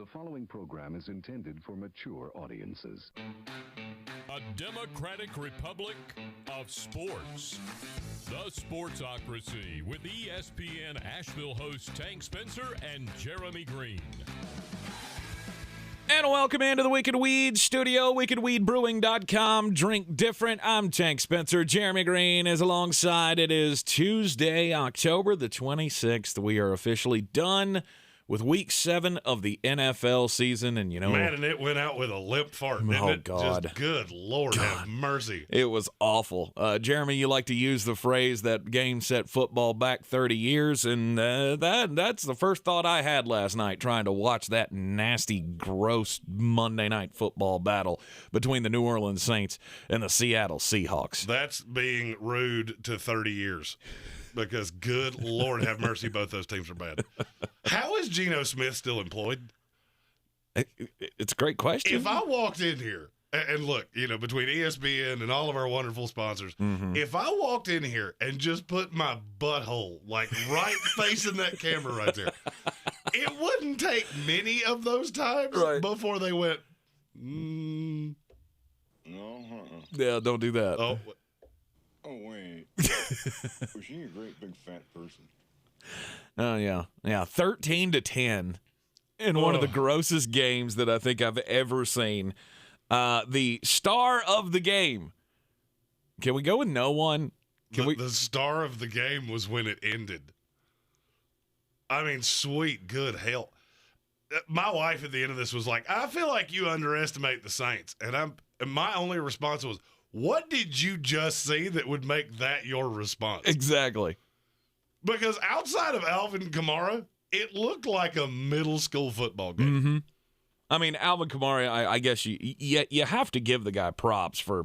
The following program is intended for mature audiences. A democratic republic of sports. The Sportsocracy with ESPN Asheville hosts Tank Spencer and Jeremy Greene. And welcome into the Wicked Weed studio, wickedweedbrewing.com. Drink different. I'm Tank Spencer. Jeremy Greene is alongside. It is Tuesday, October the 26th. We are officially done with Week 7 of the NFL season, and you know, man, and it went out with a limp fart. Didn't it? God! Just, good Lord, have mercy! It was awful. Jeremy, you like to use the phrase that game set football back 30 years, and that's the first thought I had last night trying to watch that nasty, gross Monday Night Football battle between the New Orleans Saints and the Seattle Seahawks. That's being rude to 30 years. Because, good Lord, have mercy, both those teams are bad. How is Geno Smith still employed? It's a great question. If I walked in here, and look, you know, between ESPN and all of our wonderful sponsors, if I walked in here and just put my butthole, like, right facing that camera right there, it wouldn't take many of those times before they went, Yeah, don't do that. Oh, wait. Was she a great big fat person? Oh, yeah. Yeah, 13-10 in one of the grossest games that I think I've ever seen. The star of the game. Can we go with no one? The star of the game was when it ended. I mean, sweet, good hell. My wife at the end of this was like, I feel like you underestimate the Saints. And my only response was, what did you just see that would make that your response? Exactly. Because outside of Alvin Kamara, it looked like a middle school football game. Mm-hmm. I mean, Alvin Kamara, I guess you have to give the guy props for,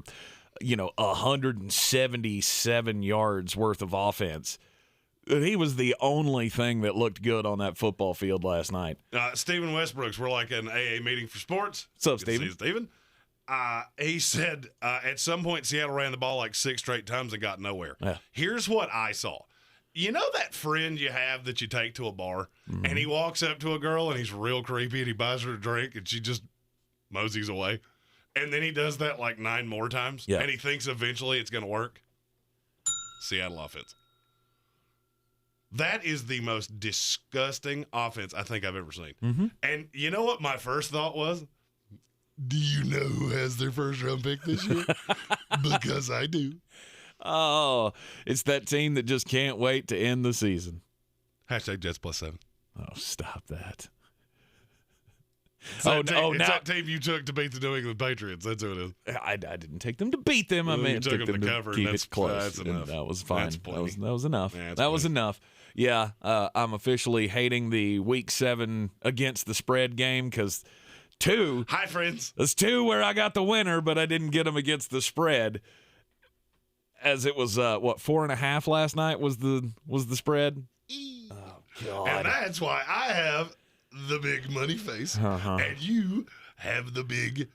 177 yards worth of offense. He was the only thing that looked good on that football field last night. Stephen Westbrooks, we're like an AA meeting for sports. What's up, Stephen? Stephen. He said at some point Seattle ran the ball like 6 straight times and got nowhere. Yeah. Here's what I saw. You know that friend you have that you take to a bar and he walks up to a girl and he's real creepy and he buys her a drink and she just moseys away? And then he does that like 9 more times and he thinks eventually it's going to work? Seattle offense. That is the most disgusting offense I think I've ever seen. Mm-hmm. And you know what my first thought was? Do you know who has their first round pick this year? Because I do. Oh, it's that team that just can't wait to end the season. Hashtag Jets +7. Oh, stop that. It's that team you took to beat the New England Patriots. That's who it is. I didn't take them to beat them. I mean, took them to cover. Keep that's, it close. That's enough. That was fine. That was enough. Yeah, that was enough. Yeah, I'm officially hating the Week 7 against the spread game because 2. Hi, friends. That's 2 where I got the winner, but I didn't get them against the spread. As it was, 4.5 last night was the spread. Oh God! And that's why I have the big money face, and you have the big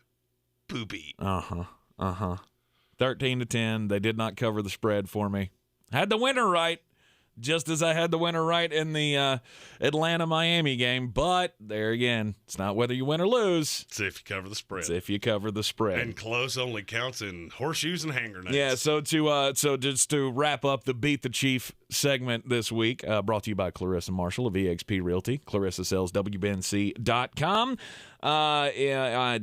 poopy. 13-10. They did not cover the spread for me. Had the winner right. Just as I had the winner right in the Atlanta-Miami game. But, there again, it's not whether you win or lose. It's if you cover the spread. It's if you cover the spread. And close only counts in horseshoes and hand grenades. Yeah, so just to wrap up the Beat the Chief segment this week, brought to you by Clarissa Marshall of eXp Realty. Clarissa sells WBNC.com.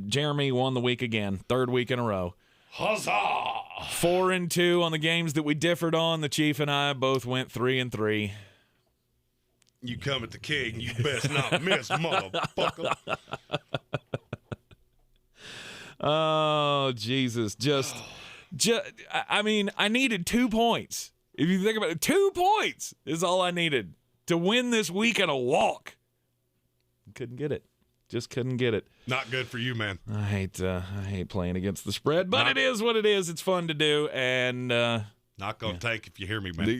Jeremy won the week again, 3rd week in a row. Huzzah! 4-2 on the games that we differed on. The Chief and I both went 3-3. You come at the king, you best not miss, motherfucker. Oh, Jesus. I mean, I needed 2 points. If you think about it, 2 points is all I needed to win this week in a walk. Couldn't get it. Just couldn't get it. Not good for you, man. I hate playing against the spread, but it is what it is. It's fun to do, and not gonna take if you hear me, man.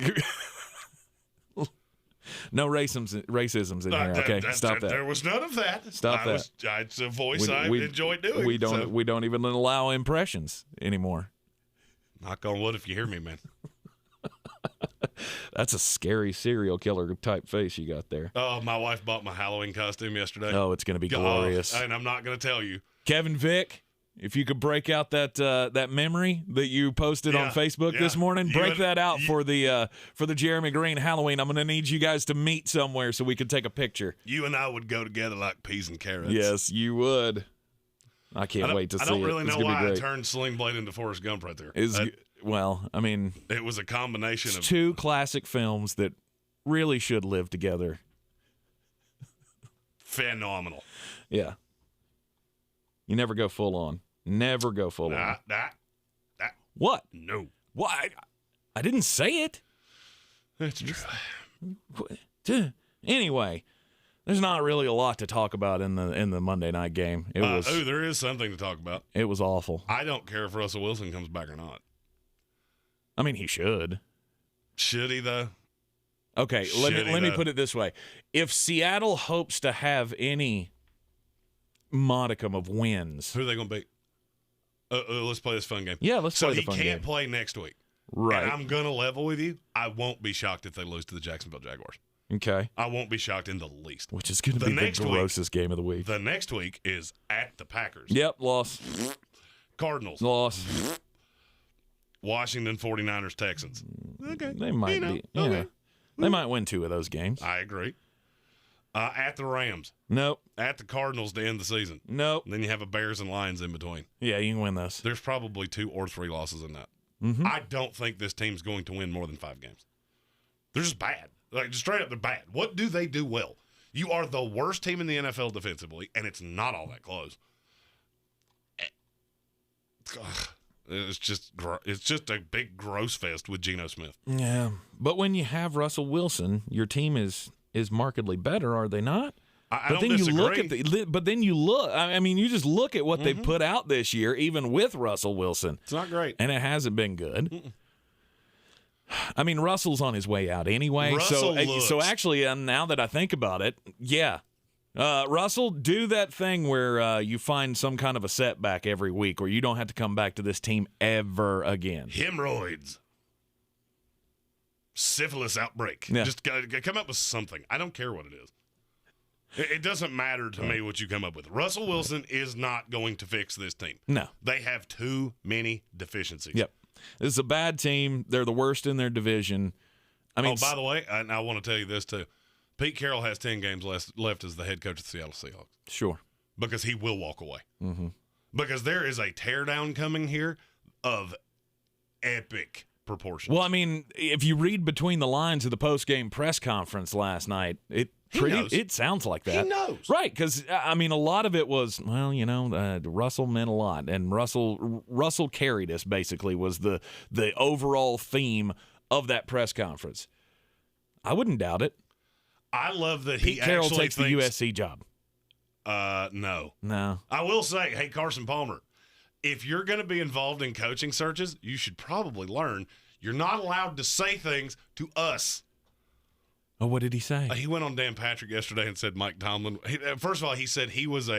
No racisms in here. Okay, stop that. There was none of that. Stop that. It's a voice I enjoy doing. We don't even allow impressions anymore. Knock on wood if you hear me, man. That's a scary serial killer type face you got there. Oh, my wife bought my Halloween costume yesterday. Oh, it's going to be glorious. And I'm not going to tell you. Kevin Vick, if you could break out that memory that you posted on Facebook this morning, break that out for the Jeremy Greene Halloween. I'm going to need you guys to meet somewhere so we can take a picture. You and I would go together like peas and carrots. Yes, you would. I can't wait to see it. I don't really know why I great. turned Sling Blade into Forrest Gump right there. Well, I mean, it was a combination of two classic films that really should live together. Phenomenal. Yeah. You never go full on. Never go full on. What? No. Why? I didn't say it. That's true. Anyway, there's not really a lot to talk about in the Monday night game. There is something to talk about. It was awful. I don't care if Russell Wilson comes back or not. I mean, he should. Should he, though? Okay, let me put it this way. If Seattle hopes to have any modicum of wins. Who are they going to beat? Let's play this fun game. Yeah, let's play the fun game. So he can't play next week. Right. And I'm going to level with you. I won't be shocked if they lose to the Jacksonville Jaguars. Okay. I won't be shocked in the least. Which is going to be the grossest game of the week. The next week is at the Packers. Yep, loss. Cardinals. Loss. Washington 49ers, Texans. Okay. They might be. Yeah. Okay. They might win 2 of those games. I agree. At the Rams. Nope. At the Cardinals to end the season. Nope. And then you have a Bears and Lions in between. Yeah, you can win those. There's probably 2 or 3 losses in that. Mm-hmm. I don't think this team's going to win more than 5 games. They're just bad. Like, just straight up, they're bad. What do they do well? You are the worst team in the NFL defensively, and it's not all that close. It's just a big gross fest with Geno Smith. Yeah, but when you have Russell Wilson, your team is markedly better, are they not? I don't disagree. But then you look. I mean, you just look at what they put out this year, even with Russell Wilson. It's not great, and it hasn't been good. Mm-mm. I mean, Russell's on his way out anyway. So actually, now that I think about it, yeah. Russell, do that thing where you find some kind of a setback every week where you don't have to come back to this team ever again. Hemorrhoids. Syphilis outbreak. Yeah. Just come up with something. I don't care what it is. It doesn't matter to me what you come up with. Russell Wilson is not going to fix this team. No. They have too many deficiencies. Yep. This is a bad team. They're the worst in their division. I mean, by the way, I want to tell you this too. Pete Carroll has 10 games left as the head coach of the Seattle Seahawks. Sure. Because he will walk away. Mm-hmm. Because there is a teardown coming here of epic proportions. Well, I mean, if you read between the lines of the post-game press conference last night, it sounds like that. He knows. Right, because, I mean, a lot of it was, well, Russell meant a lot. And Russell carried us, basically, was the overall theme of that press conference. I wouldn't doubt it. I love that Pete Carroll takes the USC job. No. I will say, hey, Carson Palmer, if you're going to be involved in coaching searches, you should probably learn you're not allowed to say things to us. Oh, what did he say? He went on Dan Patrick yesterday and said Mike Tomlin. First of all, he said he was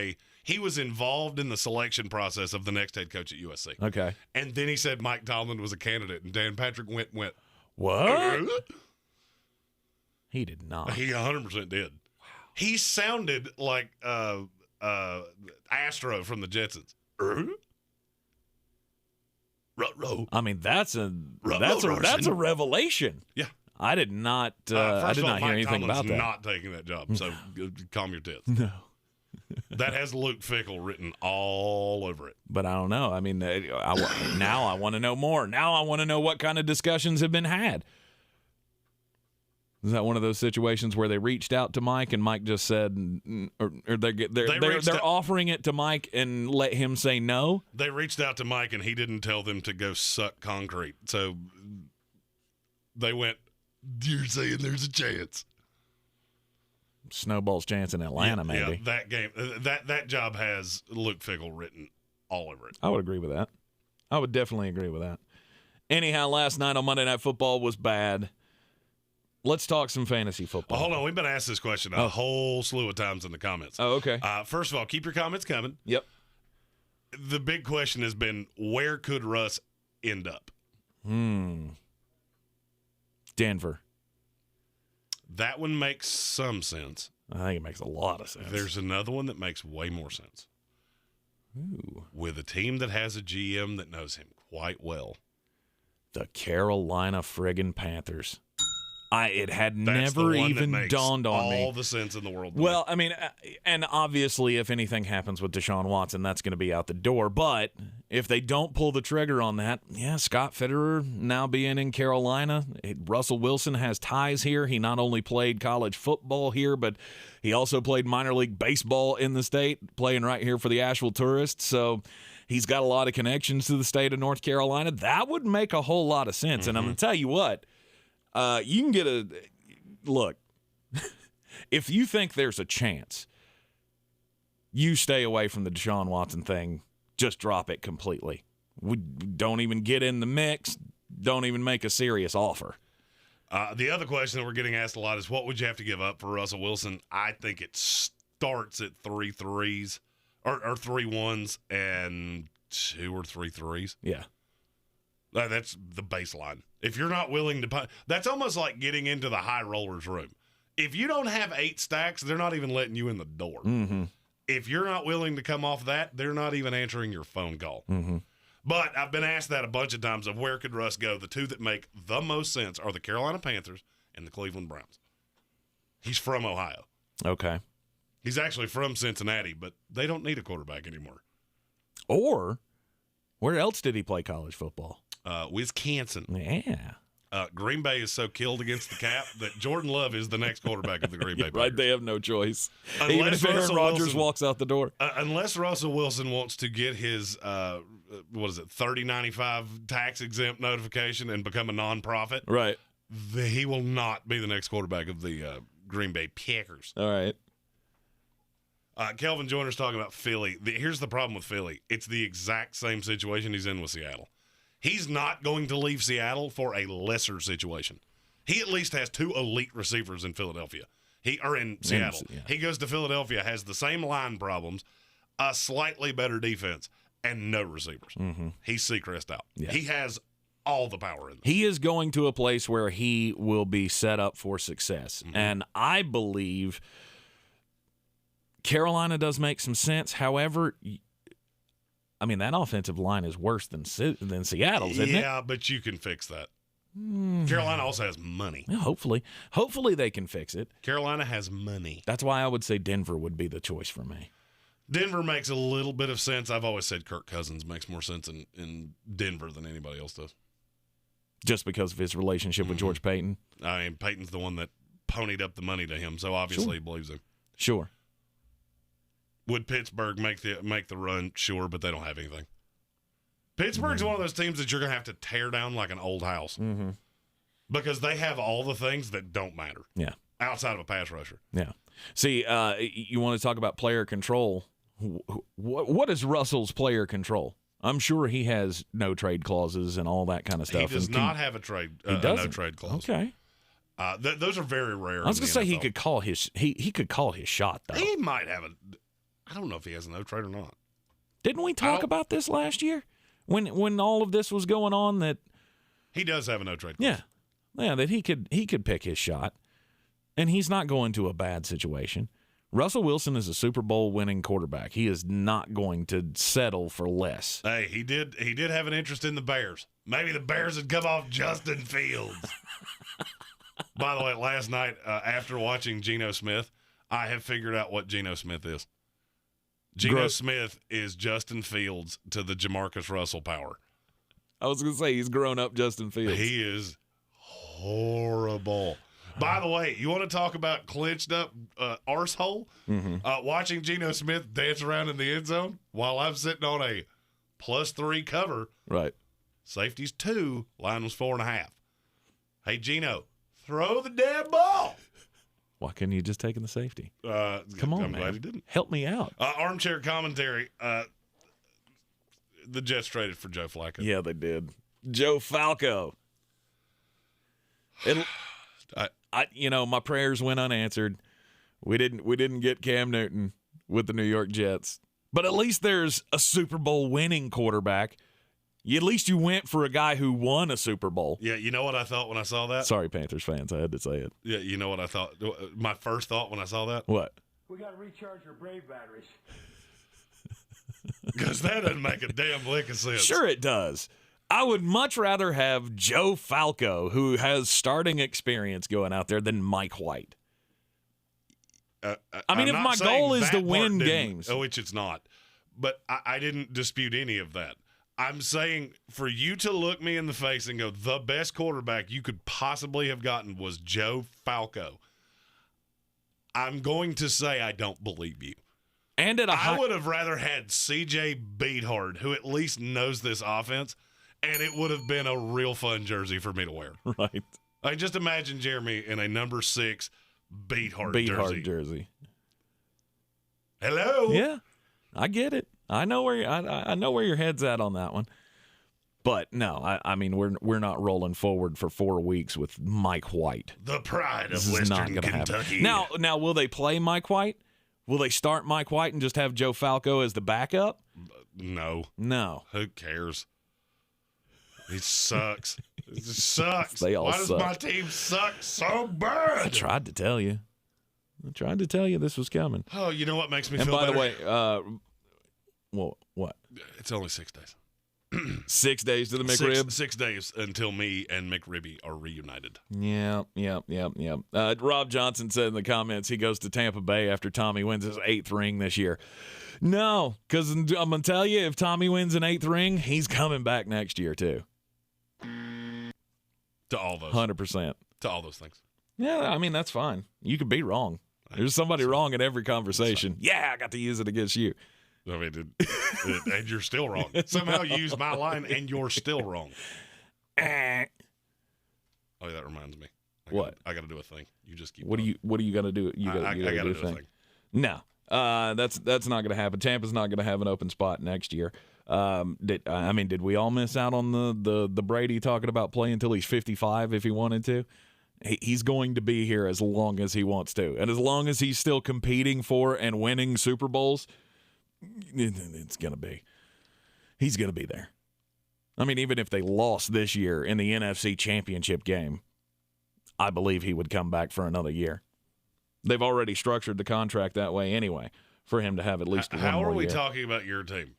involved in the selection process of the next head coach at USC. Okay. And then he said Mike Tomlin was a candidate, and Dan Patrick went. What? He did not. He 100% did. Wow. He sounded like Astro from the Jetsons. I mean, that's a revelation. Yeah. I did not hear anything about that. Not taking that job, so calm your tits. No. That has Luke Fickell written all over it. But I don't know. I mean, now I want to know more. Now I want to know what kind of discussions have been had. Is that one of those situations where they reached out to Mike and Mike just said, or they're offering it to Mike and let him say no? They reached out to Mike and he didn't tell them to go suck concrete. So they went, "You're saying there's a chance." Snowball's chance in Atlanta, maybe. Yeah, that game, that job has Luke Fickell written all over it. I would agree with that. I would definitely agree with that. Anyhow, last night on Monday Night Football was bad. Let's talk some fantasy football. Hold on. We've been asked this question a whole slew of times in the comments. Oh, okay. First of all, keep your comments coming. Yep. The big question has been, where could Russ end up? Denver. That one makes some sense. I think it makes a lot of sense. There's another one that makes way more sense. Ooh. With a team that has a GM that knows him quite well. The Carolina friggin' Panthers. It had That's never the one even that makes dawned on me. all the sense in the world. Well, I mean, and obviously if anything happens with Deshaun Watson, that's going to be out the door. But if they don't pull the trigger on that, Scott Fitterer now being in Carolina, Russell Wilson has ties here. He not only played college football here, but he also played minor league baseball in the state, playing right here for the Asheville Tourists. So he's got a lot of connections to the state of North Carolina. That would make a whole lot of sense. And I'm going to tell you what. You can get look, if you think there's a chance, you stay away from the Deshaun Watson thing. Just drop it completely. Don't even get in the mix. Don't even make a serious offer. The other question that we're getting asked a lot is, what would you have to give up for Russell Wilson? I think it starts at 3 3s or 3 1s and 2 or 3 3s. Yeah. That's the baseline. If you're not willing to punt, that's almost like getting into the high rollers room. If you don't have 8 stacks, they're not even letting you in the door. Mm-hmm. If you're not willing to come off that, they're not even answering your phone call. Mm-hmm. But I've been asked that a bunch of times of where could Russ go. The two that make the most sense are the Carolina Panthers and the Cleveland Browns. He's from Ohio. Okay. He's actually from Cincinnati, but they don't need a quarterback anymore. Or where else did he play college football? Wisconsin. Yeah. Green Bay is so killed against the cap that Jordan Love is the next quarterback of the Green Bay Packers. Right, they have no choice. Unless Even if Aaron Russell Rodgers Wilson walks out the door. Unless Russell Wilson wants to get his, $30.95 tax-exempt notification and become a nonprofit, Right. He will not be the next quarterback of the Green Bay Packers. All right. Kelvin Joyner's talking about Philly. Here's the problem with Philly. It's the exact same situation he's in with Seattle. He's not going to leave Seattle for a lesser situation. He at least has 2 elite receivers in Philadelphia. In Seattle. Yeah. He goes to Philadelphia, has the same line problems, a slightly better defense, and no receivers. Mm-hmm. He's Seacrest out. Yeah. He has all the power in them. He is going to a place where he will be set up for success. Mm-hmm. And I believe Carolina does make some sense. However, I mean, that offensive line is worse than Seattle's, isn't it? Yeah, but you can fix that. Carolina also has money. Yeah, hopefully they can fix it. Carolina has money. That's why I would say Denver would be the choice for me. Denver makes a little bit of sense. I've always said Kirk Cousins makes more sense in Denver than anybody else does. Just because of his relationship with George Payton? I mean, Payton's the one that ponied up the money to him, so obviously he believes him. Sure. Would Pittsburgh make the run? Sure, but they don't have anything. Pittsburgh's one of those teams that you're going to have to tear down like an old house because they have all the things that don't matter. Yeah. Outside of a pass rusher. Yeah. See, you want to talk about player control. What is Russell's player control? I'm sure he has no trade clauses and all that kind of stuff. He does not have a trade. No trade clause. Okay. Those are very rare. I was going to say he could call his shot though. He might have a. I don't know if he has a no trade or not. Didn't we talk about this last year when all of this was going on? That he does have a no trade clause. Yeah. That he could pick his shot, and he's not going to a bad situation. Russell Wilson is a Super Bowl winning quarterback. He is not going to settle for less. Hey, he did have an interest in the Bears. Maybe the Bears would come off Justin Fields. By the way, last night after watching Geno Smith, I have figured out what Geno Smith is. Geno Smith is Justin Fields to the Jamarcus Russell power. I was going to say he's grown up Justin Fields. He is horrible. By the way, you want to talk about clenched up arsehole? Watching Geno Smith dance around in the end zone while I'm sitting on a +3 cover. Right. Safety's 2, line was 4.5. Hey, Geno, throw the damn ball. Why couldn't you just taken the safety? Come on, I'm man. glad he didn't. Help me out. Armchair commentary. The Jets traded for Joe Flacco. Yeah, they did. Joe Falco. My prayers went unanswered. We didn't get Cam Newton with the New York Jets. But at least there's a Super Bowl winning quarterback. At least you went for a guy who won a Super Bowl. Yeah, you know what I thought when I saw that? Sorry, Panthers fans, I had to say it. Yeah, you know what I thought? My first thought when I saw that? What? We got to recharge your Brave batteries. Because that doesn't make a damn lick of sense. Sure it does. I would much rather have Joe Falco, who has starting experience going out there, than Mike White. I mean, if my goal is to win games. Which it's not. But I didn't dispute any of that. I'm saying for you to look me in the face and go, the best quarterback you could possibly have gotten was Joe Falco. I'm going to say I don't believe you. And I would have rather had C.J. Beathard, who at least knows this offense, and it would have been a real fun jersey for me to wear. Right. I just imagine Jeremy in a number 6 Beathard jersey. Hello. Yeah, I get it. I know where I know where your head's at on that one. But no, I mean we're not rolling forward for 4 weeks with Mike White. The pride of This is not Western gonna Kentucky. happen. Now will they play Mike White? Will they start Mike White and just have Joe Falco as the backup? No. Who cares? He sucks. It just sucks. They all Why does suck. my team suck so bad? I tried to tell you. This was coming. Oh, you know what makes me And feel by better? the way, well, what? It's only 6 days. 6 days to the McRib? 6 days until me and McRibby are reunited. Yeah. Rob Johnson said in the comments he goes to Tampa Bay after Tommy wins his 8th ring this year. No, because I'm going to tell you, if Tommy wins an 8th ring, he's coming back next year too. To all those. 100%. To all those things. Yeah, I mean, that's fine. You could be wrong. There's somebody wrong in every conversation. Yeah, I got to use it against you. I mean, and you're still wrong. Somehow you use my line and you're still wrong. Oh, that reminds me. I got to do a thing. You just keep. What are you gonna do? I got to do a thing. No, that's not gonna happen. Tampa's not gonna have an open spot next year. Did we all miss out on the Brady talking about playing until he's 55 if he wanted to? He's going to be here as long as he wants to, and as long as he's still competing for and winning Super Bowls. He's going to be there. I mean, even if they lost this year in the NFC Championship game, I believe he would come back for another year. They've already structured the contract that way anyway, for him to have at least one more year. How are we talking about your team?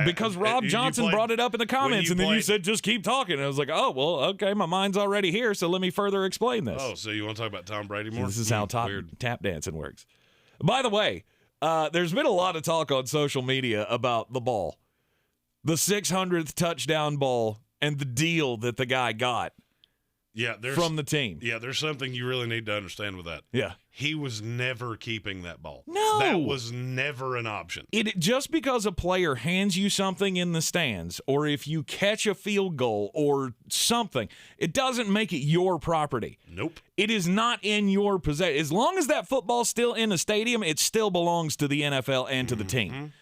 Because Rob Johnson brought it up in the comments, and then you said, just keep talking. And I was like, oh, well, okay, my mind's already here, so let me further explain this. Oh, so you want to talk about Tom Brady more? This is how tap dancing works. By the way, there's been a lot of talk on social media about the ball. The 600th touchdown ball and the deal that the guy got from the team. Yeah, there's something you really need to understand with that. Yeah. He was never keeping that ball. No. That was never an option. Just because a player hands you something in the stands, or if you catch a field goal or something, it doesn't make it your property. Nope. It is not in your possession. As long as that football's still in the stadium, it still belongs to the NFL and to the team.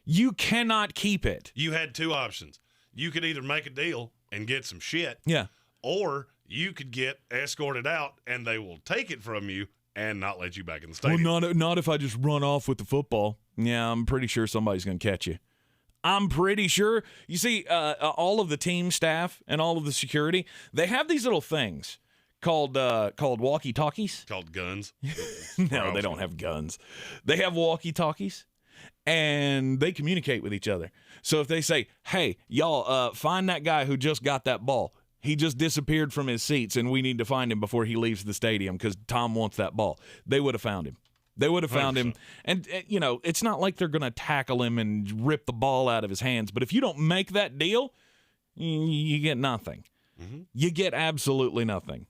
You cannot keep it. You had 2 options. You could either make a deal and get some shit. Yeah. Or you could get escorted out and they will take it from you and not let you back in the stadium. Well, not if I just run off with the football. Yeah, I'm pretty sure somebody's going to catch you. I'm pretty sure. You see, all of the team staff and all of the security, they have these little things called walkie-talkies. Called guns. No, they don't have guns. They have walkie-talkies, and they communicate with each other. So if they say, hey, y'all, find that guy who just got that ball. He just disappeared from his seats, and we need to find him before he leaves the stadium because Tom wants that ball. They would have found him. They would have found him. And, it's not like they're going to tackle him and rip the ball out of his hands. But if you don't make that deal, you get nothing. Mm-hmm. You get absolutely nothing.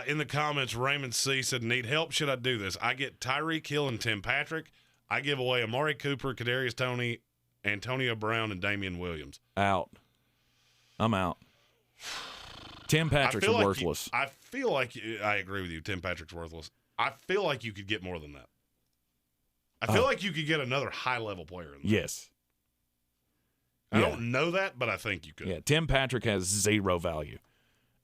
In the comments, Raymond C. said, need help? Should I do this? I get Tyreek Hill and Tim Patrick. I give away Amari Cooper, Kadarius Toney, Antonio Brown, and Damian Williams. Out. I'm out. Tim Patrick's worthless. I feel like I agree with you. Tim Patrick's worthless. I feel like you could get more than that. I feel like you could get another high-level player in there. Yes. I don't know that, but I think you could. Yeah, Tim Patrick has zero value.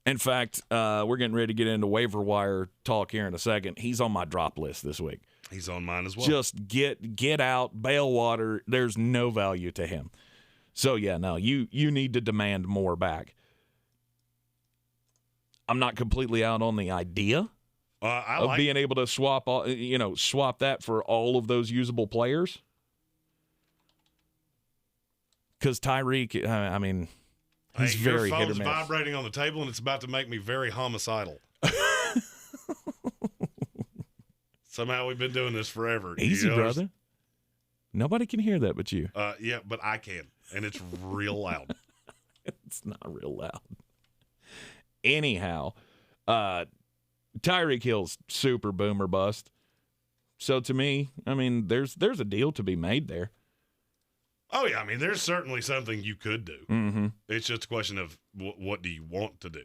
In fact, we're getting ready to get into waiver wire talk here in a second. He's on my drop list this week. He's on mine as well. Just get out, bail water. There's no value to him. So, yeah, no, you need to demand more back. I'm not completely out on the idea of being able to swap that for all of those usable players. Because Tyreek, I mean, he's very hit or miss. Your phone's vibrating on the table, and it's about to make me very homicidal. Somehow we've been doing this forever. Easy, brother. Nobody can hear that but you. Yeah, but I can, and it's real loud. It's not real loud. Anyhow, Tyreek Hill's super boomer bust. So to me, I mean, there's a deal to be made there. Oh, yeah. I mean, there's certainly something you could do. Mm-hmm. It's just a question of what do you want to do.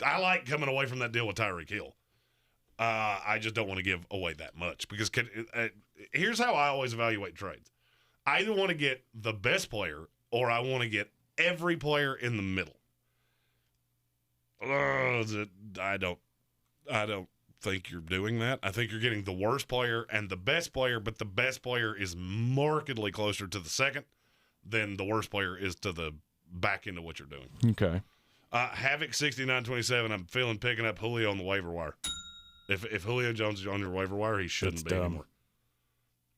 I like coming away from that deal with Tyreek Hill. I just don't want to give away that much because here's how I always evaluate trades. I either want to get the best player or I want to get every player in the middle. I don't think you're doing that. I think you're getting the worst player and the best player, but the best player is markedly closer to the second than the worst player is to the back end of what you're doing. Okay. Havoc 6927. I'm feeling picking up Julio on the waiver wire. If Julio Jones is on your waiver wire, he shouldn't be anymore.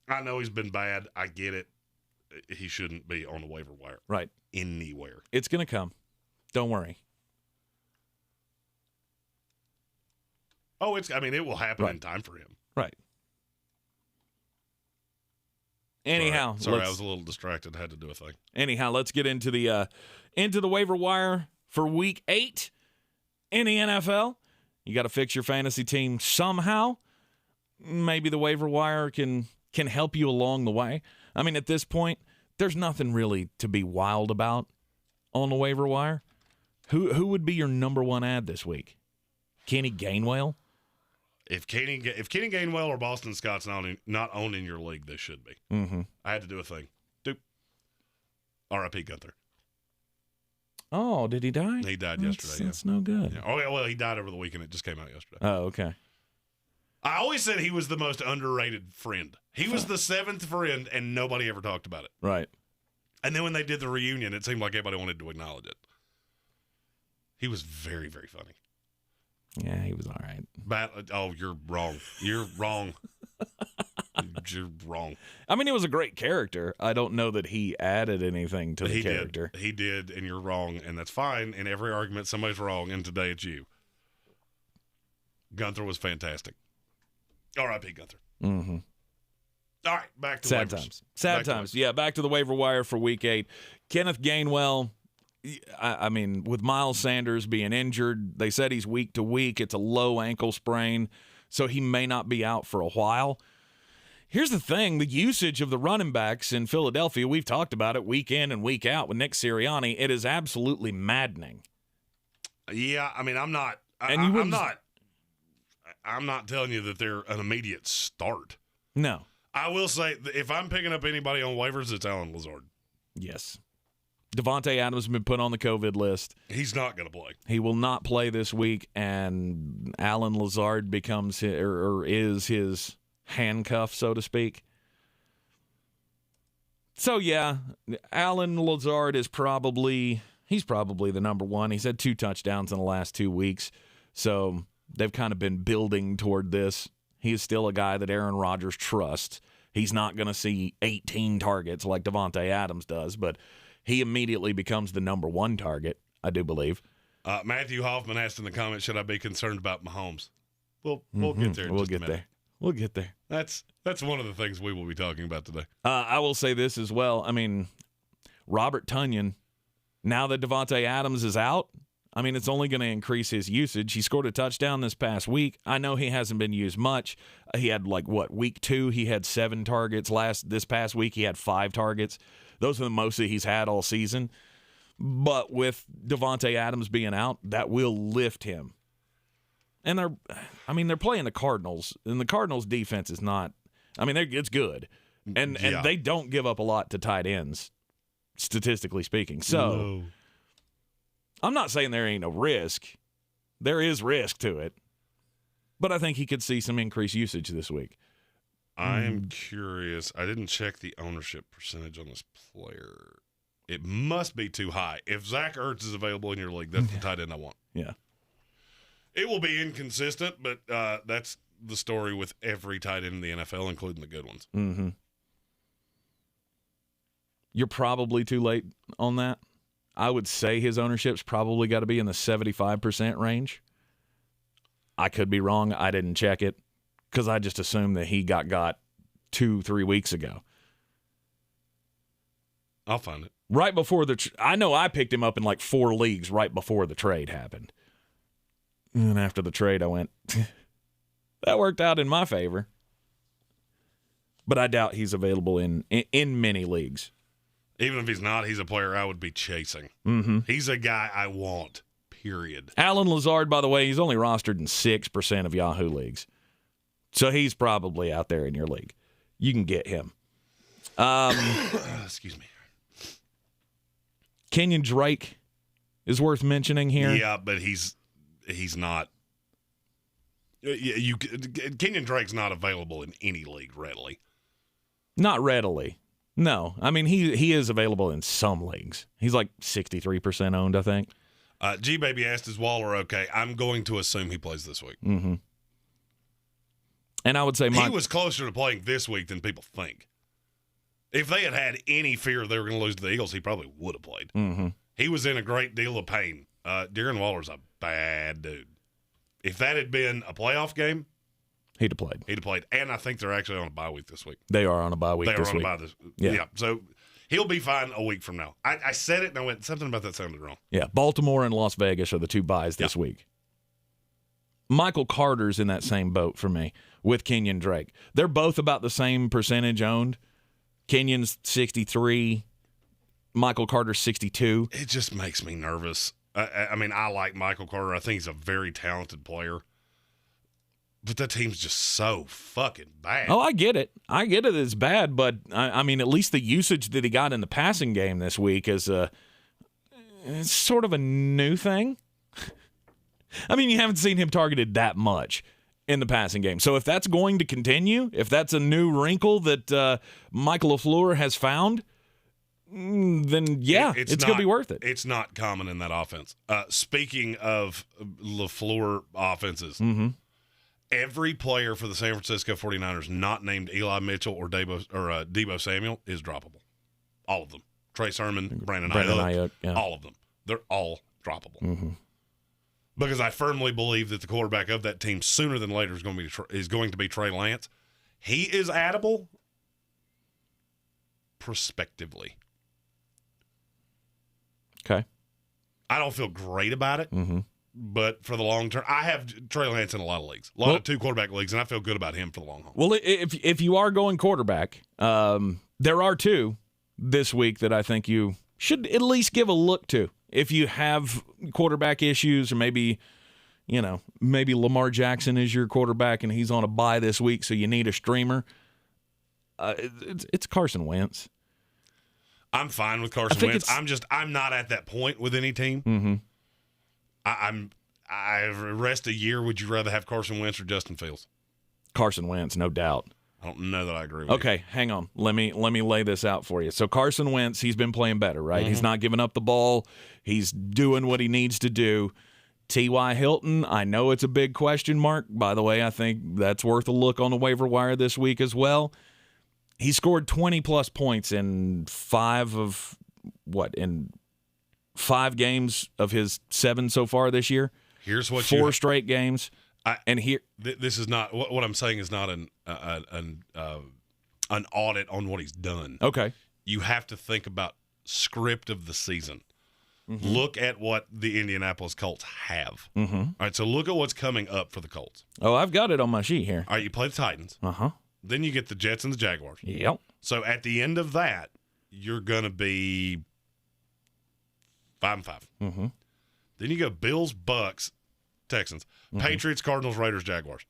I know he's been bad. I get it. He shouldn't be on the waiver wire. Right. Anywhere. It's going to come. Don't worry. Oh, it will happen in time for him. Right. Anyhow. Sorry, I was a little distracted. I had to do a thing. Anyhow, let's get into the waiver wire for Week 8 in the NFL. You got to fix your fantasy team somehow. Maybe the waiver wire can help you along the way. I mean, at this point, there's nothing really to be wild about on the waiver wire. Who would be your number one ad this week? Kenny Gainwell? If Kenny Gainwell or Boston Scott's not owning your league, they should be. Mm-hmm. I had to do a thing. Doop. R.I.P. Gunther. Oh, did he die? He died yesterday. That's no good. Yeah. Oh, yeah, well, he died over the weekend. It just came out yesterday. Oh, okay. I always said he was the most underrated friend. He was the seventh friend, and nobody ever talked about it. Right. And then when they did the reunion, it seemed like everybody wanted to acknowledge it. He was very, very funny. Yeah, he was all right. You're wrong. You're wrong. You're wrong. I mean, he was a great character. I don't know that he added anything to the character. He did, and you're wrong, and that's fine. In every argument, somebody's wrong, and today it's you. Gunther was fantastic. R.I.P. Gunther. Mm-hmm. All right, back to sad waivers. times. Sad times. Yeah, back to the waiver wire for Week 8. Kenneth Gainwell, I mean, with Miles Sanders being injured, they said he's week to week. It's a low ankle sprain, so he may not be out for a while. Here's the thing, the usage of the running backs in Philadelphia, we've talked about it week in and week out with Nick Sirianni. It is absolutely maddening. Yeah, I mean, I'm not telling you that they're an immediate start. No. I will say, if I'm picking up anybody on waivers, it's Allen Lazard. Yes. Devontae Adams has been put on the COVID list. He's not going to play. He will not play this week, and Allen Lazard becomes is his handcuff, so to speak. So, yeah, Allen Lazard is probably the number one. He's had 2 touchdowns in the last 2 weeks, so they've kind of been building toward this. He is still a guy that Aaron Rodgers trusts. He's not going to see 18 targets like Devontae Adams does, but he immediately becomes the number 1 target, I do believe. Matthew Hoffman asked in the comments, should I be concerned about Mahomes? We'll get there in just a minute. We'll get there. That's one of the things we will be talking about today. I will say this as well. I mean, Robert Tonyan, now that Devontae Adams is out, I mean, it's only going to increase his usage. He scored a touchdown this past week. I know he hasn't been used much. He had week 2, he had 7 targets. This past week, he had 5 targets. Those are the most that he's had all season. But with Devontae Adams being out, that will lift him. And they're playing the Cardinals, and the Cardinals defense is not. I mean, it's good, and they don't give up a lot to tight ends, statistically speaking. So, no. I'm not saying there ain't no risk. There is risk to it, but I think he could see some increased usage this week. I am curious. I didn't check the ownership percentage on this player. It must be too high. If Zach Ertz is available in your league, that's the tight end I want. Yeah. It will be inconsistent, but that's the story with every tight end in the NFL, including the good ones. Mm-hmm. You're probably too late on that. I would say his ownership's probably got to be in the 75% range. I could be wrong. I didn't check it because I just assumed that he got 2-3 weeks ago. I'll find it. Right before I know I picked him up in like 4 leagues right before the trade happened. And after the trade, I went, that worked out in my favor. But I doubt he's available in many leagues. Even if he's not, he's a player I would be chasing. Mm-hmm. He's a guy I want, period. Alan Lazard, by the way, he's only rostered in 6% of Yahoo leagues. So he's probably out there in your league. You can get him. Excuse me. Kenyon Drake is worth mentioning here. Yeah, but he's not. Kenyon Drake's not available in any league readily. Not readily. No. I mean, he is available in some leagues. He's like 63% owned, I think. G-Baby asked, is Waller okay? I'm going to assume he plays this week. Mm-hmm. And I would say he was closer to playing this week than people think. If they had any fear they were going to lose to the Eagles, he probably would have played. Mm-hmm. He was in a great deal of pain. Darren Waller's a bad dude. If that had been a playoff game, he'd have played. He'd have played. And I think they're actually on a bye week this week. They are on a bye week this week. Yeah. So he'll be fine a week from now. I said it and I went, something about that sounded wrong. Yeah. Baltimore and Las Vegas are the 2 byes this week. Michael Carter's in that same boat for me with Kenyon Drake. They're both about the same percentage owned. Kenyon's 63, Michael Carter's 62. It just makes me nervous. I mean, I like Michael Carter. I think he's a very talented player. But that team's just so fucking bad. Oh, I get it. I get it. It's bad, but I mean, at least the usage that he got in the passing game this week is it's sort of a new thing. I mean, you haven't seen him targeted that much in the passing game. So if that's going to continue, if that's a new wrinkle that Michael LaFleur has found, then yeah, it's going to be worth it. It's not common in that offense. Speaking of LaFleur offenses, every player for the San Francisco 49ers not named Eli Mitchell or Deebo Samuel is droppable. All of them. Trey Sermon, Brandon Ayuk, yeah. All of them. They're all droppable. Mm-hmm. Because I firmly believe that the quarterback of that team sooner than later is going to be Trey Lance. He is addable prospectively. Okay. I don't feel great about it, but for the long term, I have Trey Lance in a lot of leagues, a lot of 2-quarterback leagues, and I feel good about him for the long haul. Well, if you are going quarterback, there are 2 this week that I think you should at least give a look to. If you have quarterback issues, or maybe Lamar Jackson is your quarterback and he's on a bye this week, so you need a streamer, it's Carson Wentz. I'm fine with Carson Wentz. I'm not at that point with any team. Mm-hmm. I rest a year. Would you rather have Carson Wentz or Justin Fields? Carson Wentz, no doubt. I don't know that I agree with Okay, hang on. Let me lay this out for you. So Carson Wentz, he's been playing better, right? He's not giving up the ball. He's doing what he needs to do. T.Y. Hilton, I know it's a big question mark. By the way, I think that's worth a look on the waiver wire this week as well. He scored 20-plus points in 5 games of his 7 so far this year. Here's what 4 straight games. This is not what I'm saying is not an audit on what he's done. Okay. You have to think about script of the season. Look at what the Indianapolis Colts have. All right, so look at what's coming up for the Colts. Oh, I've got it on my sheet here. All right, you play the Titans. Then you get the Jets and the Jaguars. Yep. So at the end of that, you're going to be 5-5. Then you go Bills, Bucks, Texans, Patriots, Cardinals, Raiders, Jaguars.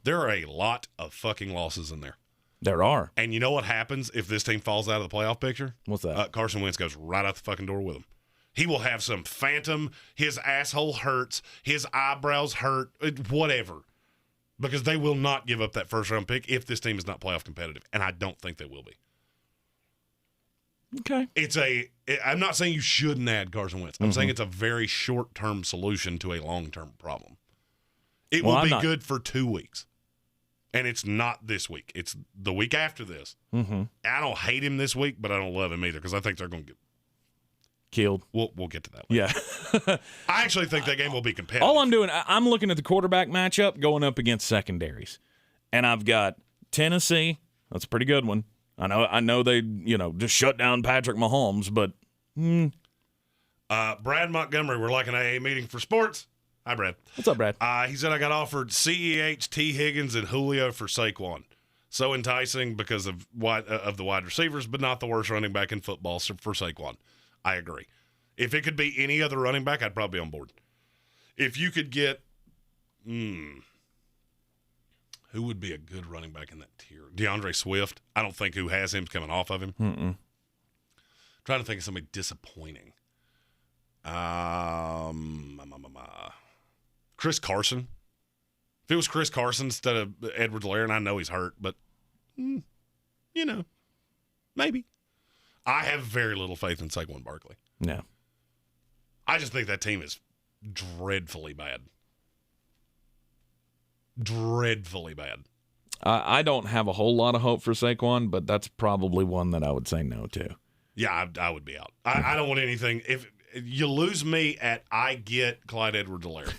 There are a lot of fucking losses in there. There are. And you know what happens if this team falls out of the playoff picture? What's that? Carson Wentz goes right out the fucking door with him. He will have some phantom, his asshole hurts, his eyebrows hurt, whatever. Because they will not give up that first-round pick if this team is not playoff competitive. And I don't think they will be. Okay. I'm not saying you shouldn't add Carson Wentz. I'm saying it's a very short-term solution to a long-term problem. It will be good for 2 weeks. And it's not this week. It's the week after this. Mm-hmm. I don't hate him this week, but I don't love him either because I think they're going to get killed. We'll get to that later. Yeah. I actually think that game will be competitive. All I'm doing, I'm looking at the quarterback matchup going up against secondaries. And I've got Tennessee. That's a pretty good one. I know they, just shut down Patrick Mahomes, but Brad Montgomery, we're like an AA meeting for sports. Hi, Brad. What's up, Brad? He said I got offered CEH, T. Higgins, and Julio for Saquon. So enticing because of the wide receivers, but not the worst running back in football for Saquon. I agree. If it could be any other running back, I'd probably be on board. If you could get, who would be a good running back in that tier? DeAndre Swift. I don't think who has him's coming off of him. Mm-mm. Trying to think of somebody disappointing. Chris Carson. If it was Chris Carson instead of Edwards-Helaire, and I know he's hurt, but, maybe. I have very little faith in Saquon Barkley. No. I just think that team is dreadfully bad. Dreadfully bad. I don't have a whole lot of hope for Saquon, but that's probably one that I would say no to. Yeah, I would be out. I don't want anything. If you lose me at I get Clyde Edwards-Helaire.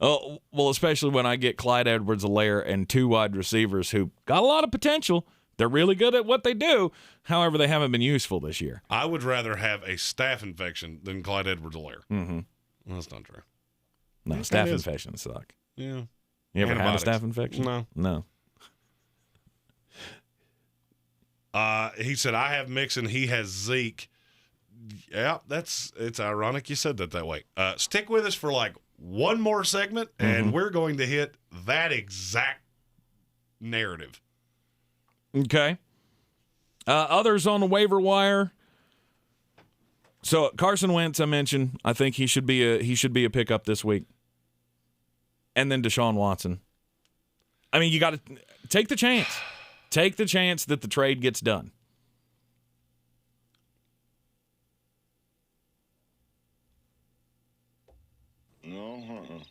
Oh, well, especially when I get Clyde Edwards-Helaire and 2 wide receivers who got a lot of potential. They're really good at what they do. However, they haven't been useful this year. I would rather have a staph infection than Clyde Edwards-Helaire. Mm-hmm. Well, that's not true. No, staph infections suck. Yeah. You ever had a staph infection? No. No. He said, I have Mixon, he has Zeke. Yeah, it's ironic you said that way. Stick with us for like one more segment, and we're going to hit that exact narrative. Okay. Others on the waiver wire. So Carson Wentz, I mentioned. I think he should be a pickup this week. And then Deshaun Watson. I mean, you got to take the chance. Take the chance that the trade gets done.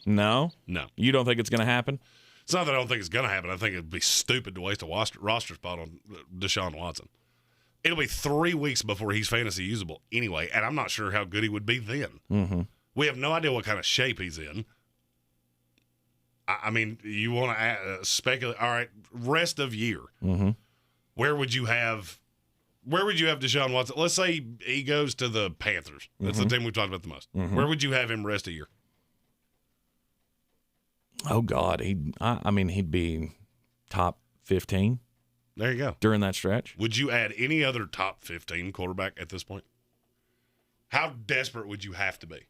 No? No. You don't think it's going to happen? It's not that I don't think it's going to happen. I think it'd be stupid to waste a roster spot on Deshaun Watson. It'll be 3 weeks before he's fantasy usable anyway, and I'm not sure how good he would be then. Mm-hmm. We have no idea what kind of shape he's in. I mean, you want to speculate. All right, rest of year. Mm-hmm. Where would you have Deshaun Watson? Let's say he goes to the Panthers. That's the team we've talked about the most. Mm-hmm. Where would you have him rest of year? Oh God, he'd be top 15. There you go. During that stretch. Would you add any other top 15 quarterback at this point? How desperate would you have to be?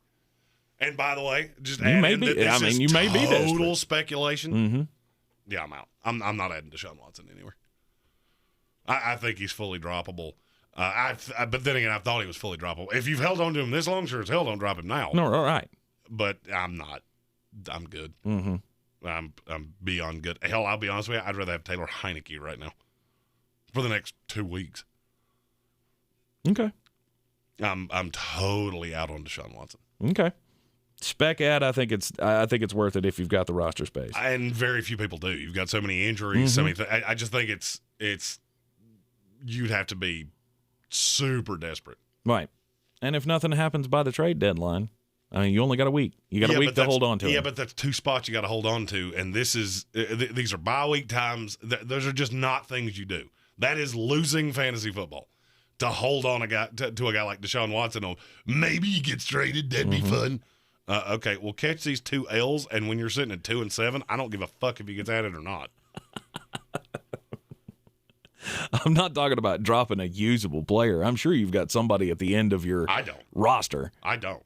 And by the way, just add in that this is you may be desperate. Total speculation. Mm-hmm. Yeah, I'm out. I'm not adding Deshaun Watson anywhere. I think he's fully droppable. But then again, I thought he was fully droppable. If you've held on to him this long, sure as hell don't drop him now. No, all right. But I'm not. I'm good. Mm-hmm. I'm beyond good. Hell, I'll be honest with you. I'd rather have Taylor Heineke right now for the next 2 weeks. Okay. I'm totally out on Deshaun Watson. Okay. Spec ad, I think it's worth it if you've got the roster space. And very few people do. You've got so many injuries, so many I just think it's you'd have to be super desperate. Right. And if nothing happens by the trade deadline, I mean, you only got a week. You got a week to hold on to. Yeah, but that's 2 spots you got to hold on to, and these are bye week times. Those are just not things you do. That is losing fantasy football. To hold on to a guy like Deshaun Watson on maybe he gets traded, that'd be fun. Okay, well, catch these 2 L's, and when you're sitting at 2-7, I don't give a fuck if he gets added or not. I'm not talking about dropping a usable player. I'm sure you've got somebody at the end of your roster. I don't.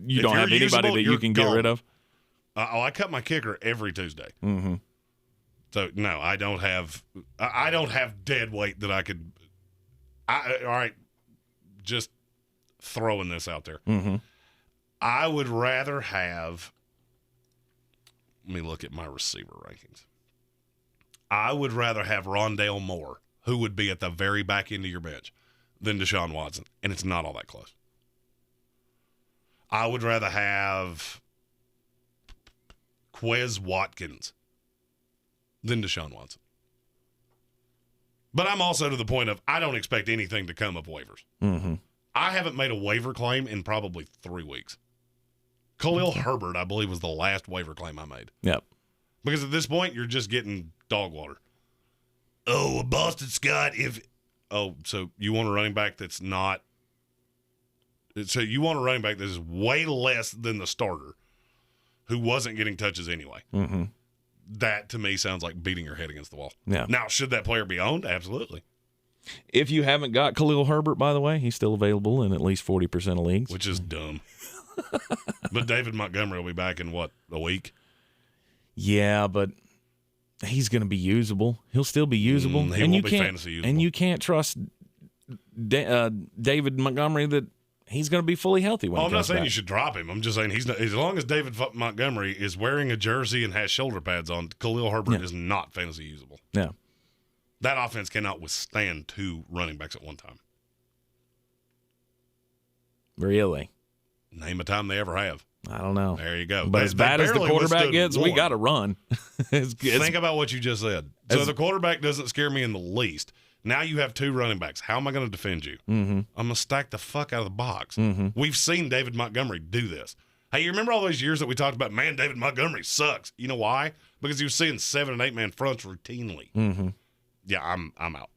You don't have anybody that you can get rid of? I cut my kicker every Tuesday. Mm-hmm. So, no, I don't have dead weight that I could all right, just throwing this out there. Mm-hmm. I would rather have – let me look at my receiver rankings. I would rather have Rondale Moore, who would be at the very back end of your bench, than Deshaun Watson, and it's not all that close. I would rather have Quez Watkins than Deshaun Watson. But I'm also to the point of I don't expect anything to come of waivers. Mm-hmm. I haven't made a waiver claim in probably 3 weeks. Khalil Herbert, I believe, was the last waiver claim I made. Yep. Because at this point, you're just getting dog water. Oh, Boston Scott, so you want a running back that's not – so you want a running back that is way less than the starter who wasn't getting touches anyway. Mm-hmm. That, to me, sounds like beating your head against the wall. Yeah. Now, should that player be owned? Absolutely. If you haven't got Khalil Herbert, by the way, he's still available in at least 40% of leagues. Which is dumb. But David Montgomery will be back in, a week? Yeah, but he's going to be usable. He'll still be usable. He won't be fantasy usable. And you can't trust David Montgomery that he's going to be fully healthy when he I'm comes not saying back. you should drop him. I'm just saying he's not, as long as David Montgomery is wearing a jersey and has shoulder pads on, Khalil Herbert is not fantasy usable. Yeah. That offense cannot withstand 2 running backs at one time. Really? Name a time they ever have. I don't know. There you go. But as bad as the barely quarterback withstood gets, we one. got to run. Think about what you just said. So the quarterback doesn't scare me in the least. Now you have 2 running backs. How am I going to defend you? Mm-hmm. I'm going to stack the fuck out of the box. Mm-hmm. We've seen David Montgomery do this. Hey, you remember all those years that we talked about, man, David Montgomery sucks. You know why? Because he was seeing 7 and 8 man fronts routinely. Mm-hmm. Yeah, I'm out.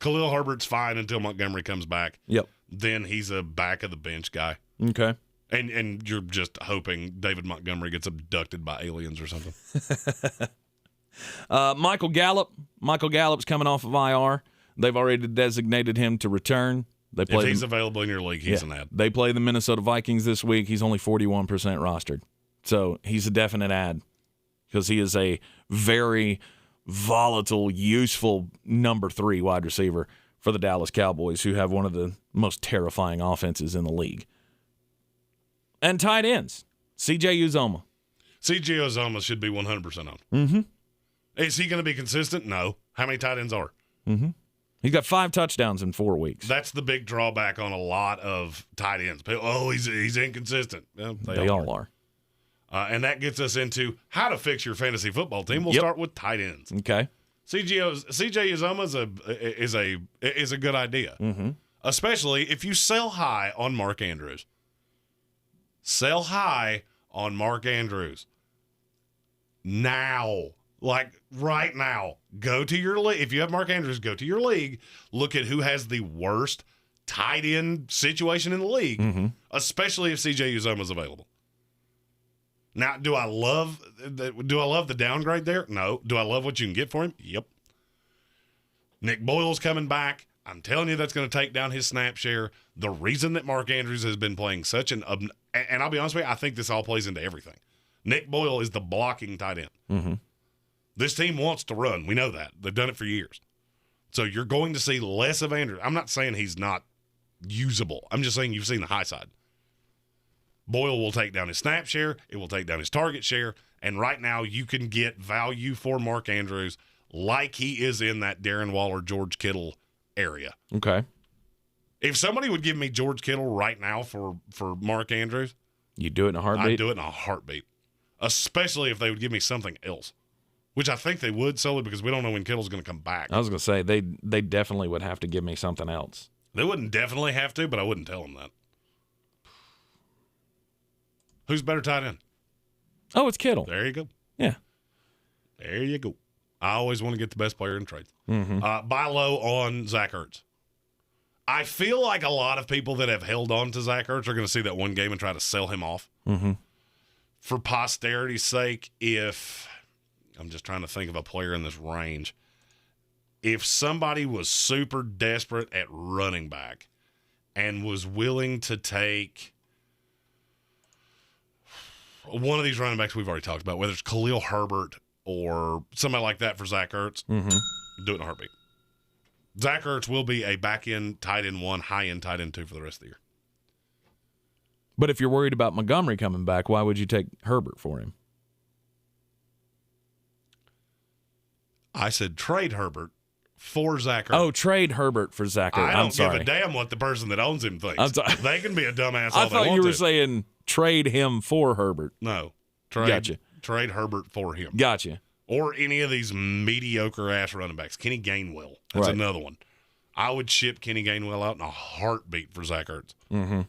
Khalil Herbert's fine until Montgomery comes back. Yep. Then he's a back of the bench guy. Okay. And you're just hoping David Montgomery gets abducted by aliens or something. Michael Gallup. Michael Gallup's coming off of IR. They've already designated him to return. If he's available in your league, he's an ad. They play the Minnesota Vikings this week. He's only 41% rostered. So he's a definite ad because he is a very volatile, useful number 3 wide receiver for the Dallas Cowboys, who have one of the most terrifying offenses in the league. And tight ends, C.J. Uzomah. C.J. Uzomah should be 100% on. Mm-hmm. Is he going to be consistent? No. How many tight ends are? Mm-hmm. He's got 5 touchdowns in 4 weeks. That's the big drawback on a lot of tight ends. He's inconsistent. Well, they all are. And that gets us into how to fix your fantasy football team. We'll start with tight ends. Okay. C.J. Uzomah is a good idea, especially if you sell high on Mark Andrews. Sell high on Mark Andrews now, like right now. Go to your league. If you have Mark Andrews, go to your league. Look at who has the worst tight end situation in the league, especially if C.J. Uzomah is available. Now, do I love the downgrade there? No. Do I love what you can get for him? Yep. Nick Boyle's coming back. I'm telling you that's going to take down his snap share. The reason that Mark Andrews has been playing such and I'll be honest with you, I think this all plays into everything. Nick Boyle is the blocking tight end. Mm-hmm. This team wants to run. We know that. They've done it for years. So you're going to see less of Andrews. I'm not saying he's not usable. I'm just saying you've seen the high side. Boyle will take down his snap share. It will take down his target share. And right now you can get value for Mark Andrews like he is in that Darren Waller, George Kittle area. Okay. If somebody would give me George Kittle right now for Mark Andrews, you do it in a heartbeat? I'd do it in a heartbeat, especially if they would give me something else, which I think they would, solely because we don't know when Kittle's going to come back. I was going to say, they definitely would have to give me something else. They wouldn't definitely have to, but I wouldn't tell them that. Who's better tight end? Oh, it's Kittle. There you go. Yeah. There you go. I always want to get the best player in trades. Mm-hmm. Buy low on Zach Ertz. I feel like a lot of people that have held on to Zach Ertz are going to see that one game and try to sell him off. Mm-hmm. For posterity's sake, if I'm just trying to think of a player in this range, if somebody was super desperate at running back and was willing to take one of these running backs we've already talked about, whether it's Khalil Herbert or somebody like that for Zach Ertz, do it in a heartbeat. Zach Ertz will be a back-end tight end 1, high-end tight end 2 for the rest of the year. But if you're worried about Montgomery coming back, why would you take Herbert for him? I said trade Herbert for Zach Ertz. Oh, trade Herbert for Zach Ertz. I don't I'm sorry. give a damn what the person that owns him thinks. I'm sorry. They can be a dumbass all I they thought want you were to. saying trade him for Herbert. No. Trade, Gotcha. Trade Herbert for him. Gotcha. Or any of these mediocre-ass running backs. Kenny Gainwell. That's Right. another one. I would ship Kenny Gainwell out in a heartbeat for Zach Ertz. Mm-hmm.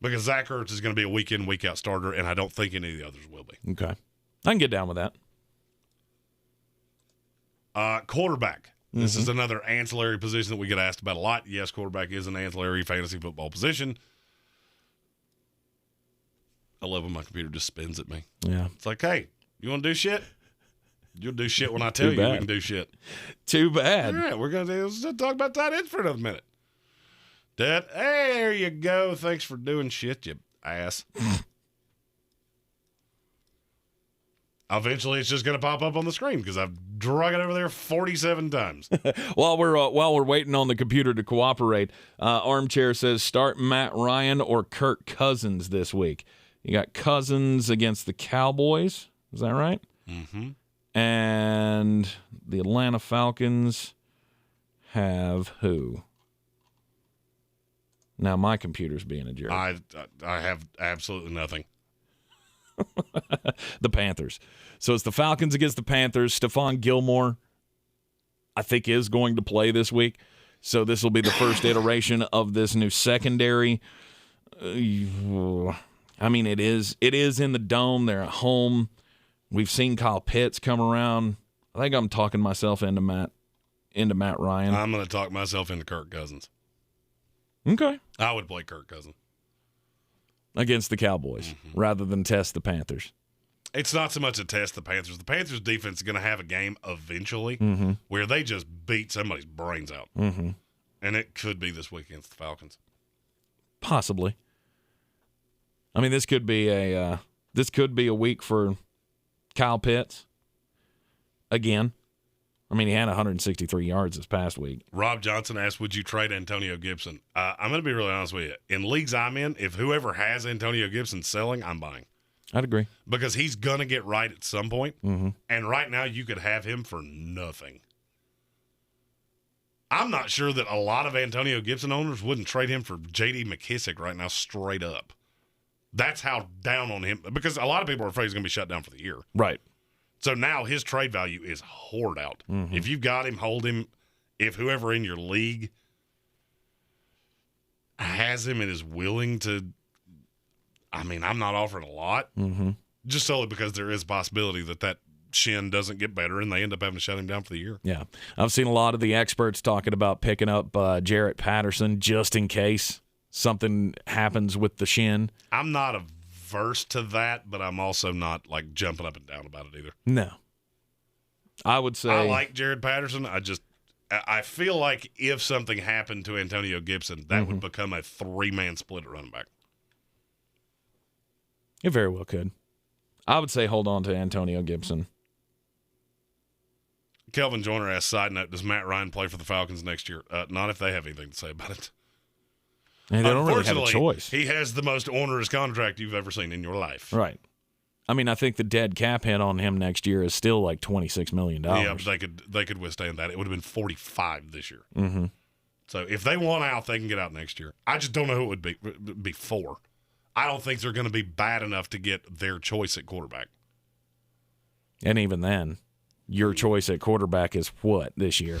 Because Zach Ertz is going to be a week-in, week-out starter, and I don't think any of the others will be. Okay. I can get down with that. Quarterback. This is another ancillary position that we get asked about a lot. Yes, quarterback is an ancillary fantasy football position. I love when my computer just spins at me. Yeah. It's like, hey, you want to do shit? You'll do shit when I tell you we can do shit. Too bad. All right, we're going to talk about tight ends for another minute. Hey, there you go. Thanks for doing shit, you ass. Eventually, it's just going to pop up on the screen because I've drug it over there 47 times. While we're waiting on the computer to cooperate, Armchair says start Matt Ryan or Kirk Cousins this week. You got Cousins against the Cowboys. Is that right? Mm-hmm. And the Atlanta Falcons have who? Now my computer's being a jerk. I have absolutely nothing. The Panthers. So it's the Falcons against the Panthers. Stephon Gilmore, I think, is going to play this week. So this will be the first iteration of this new secondary. I mean, it is in the dome. They're at home. We've seen Kyle Pitts come around. I think I'm talking myself into Matt Ryan. I'm going to talk myself into Kirk Cousins. Okay. I would play Kirk Cousins. Against the Cowboys rather than test the Panthers. It's not so much a test the Panthers. The Panthers defense is going to have a game eventually where they just beat somebody's brains out. Mm-hmm. And it could be this week against the Falcons. Possibly. I mean, this could be a week for Kyle Pitts again. I mean, he had 163 yards this past week. Rob Johnson asked, would you trade Antonio Gibson? I'm going to be really honest with you. In leagues I'm in, if whoever has Antonio Gibson selling, I'm buying. I'd agree. Because he's going to get right at some point. Mm-hmm. And right now you could have him for nothing. I'm not sure that a lot of Antonio Gibson owners wouldn't trade him for J.D. McKissick right now straight up. That's how down on him. Because a lot of people are afraid he's going to be shut down for the year. Right. So now his trade value is whored out. Mm-hmm. If you've got him, hold him. If whoever in your league has him and is willing to, I mean, I'm not offering a lot. Mm-hmm. Just solely because there is a possibility that shin doesn't get better and they end up having to shut him down for the year. Yeah. I've seen a lot of the experts talking about picking up Jarrett Patterson just in case something happens with the shin. I'm not averse to that, but I'm also not like jumping up and down about it either. No. I would say I like Jared Patterson. I feel like if something happened to Antonio Gibson, that would become a 3-man split at running back. It very well could. I would say hold on to Antonio Gibson. Kelvin Joyner asked, side note, does Matt Ryan play for the Falcons next year? Not if they have anything to say about it. And they don't really have a choice. He has the most onerous contract you've ever seen in your life. Right. I mean, I think the dead cap hit on him next year is still like $26 million. Yeah, but they could withstand that. It would have been 45 this year. Mm-hmm. So if they want out, they can get out next year. I just don't know who it would be for. I don't think they're going to be bad enough to get their choice at quarterback. And even then, your choice at quarterback is what this year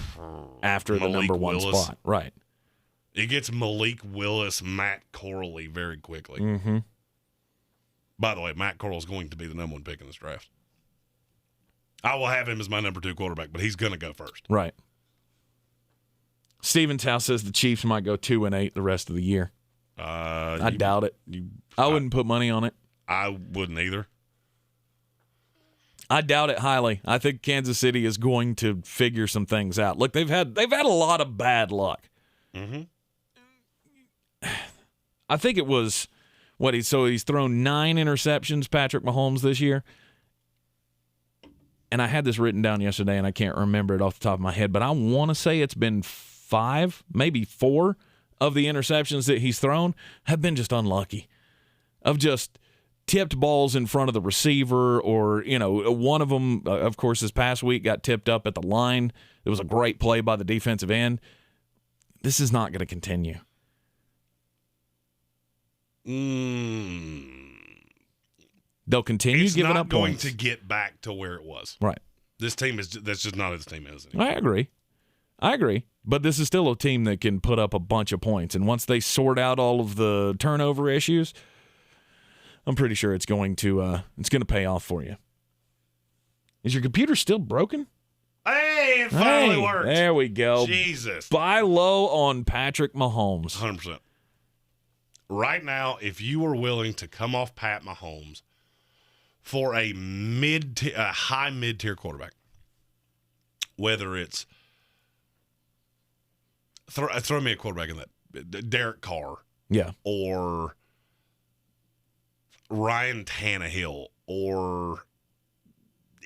after the number one spot? Right. It gets Malik Willis, Matt Corley very quickly. Mm-hmm. By the way, Matt Corral is going to be the number 1 pick in this draft. I will have him as my number 2 quarterback, but he's going to go first. Right. Steven's house says the Chiefs might go 2-8 the rest of the year. I doubt it. I wouldn't put money on it. I wouldn't either. I doubt it highly. I think Kansas City is going to figure some things out. Look, they've had a lot of bad luck. Mm-hmm. I think it was he's thrown 9 interceptions, Patrick Mahomes, this year. And I had this written down yesterday, and I can't remember it off the top of my head, but I want to say it's been 5, maybe 4 of the interceptions that he's thrown have been just unlucky, of just tipped balls in front of the receiver, or, one of them, of course, this past week got tipped up at the line. It was a great play by the defensive end. This is not going to continue. They'll continue giving up points. It's not going to get back to where it was. Right. This team that's just not as this team is anymore. I agree. But this is still a team that can put up a bunch of points. And once they sort out all of the turnover issues, I'm pretty sure it's going to pay off for you. Is your computer still broken? Hey, it finally worked. There we go. Jesus. Buy low on Patrick Mahomes. 100%. Right now, if you were willing to come off Pat Mahomes for a high mid-tier quarterback, whether it's throw me a quarterback in that, Derek Carr, yeah, or Ryan Tannehill, or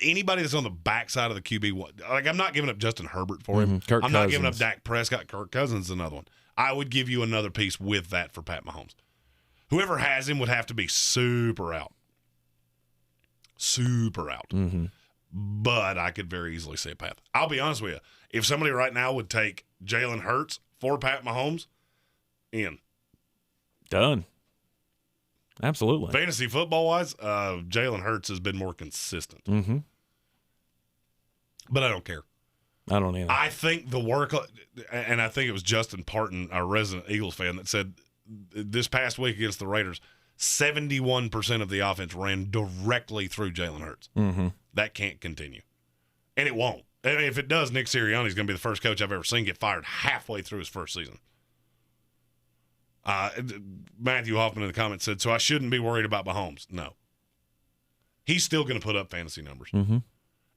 anybody that's on the backside of the QB. Like, I'm not giving up Justin Herbert for him. I'm not giving up Dak Prescott. Kirk Cousins is another one. I would give you another piece with that for Pat Mahomes. Whoever has him would have to be super out. Super out. Mm-hmm. But I could very easily see a path. I'll be honest with you. If somebody right now would take Jalen Hurts for Pat Mahomes, in. Done. Absolutely. Fantasy football-wise, Jalen Hurts has been more consistent. Mm-hmm. But I don't care. I don't either. I think the work, and I think it was Justin Parton, our resident Eagles fan, that said this past week against the Raiders, 71% of the offense ran directly through Jalen Hurts. Mm-hmm. That can't continue. And it won't. I mean, if it does, Nick Sirianni is going to be the first coach I've ever seen get fired halfway through his first season. Matthew Hoffman in the comments said, so I shouldn't be worried about Mahomes. No. He's still going to put up fantasy numbers. Mm-hmm.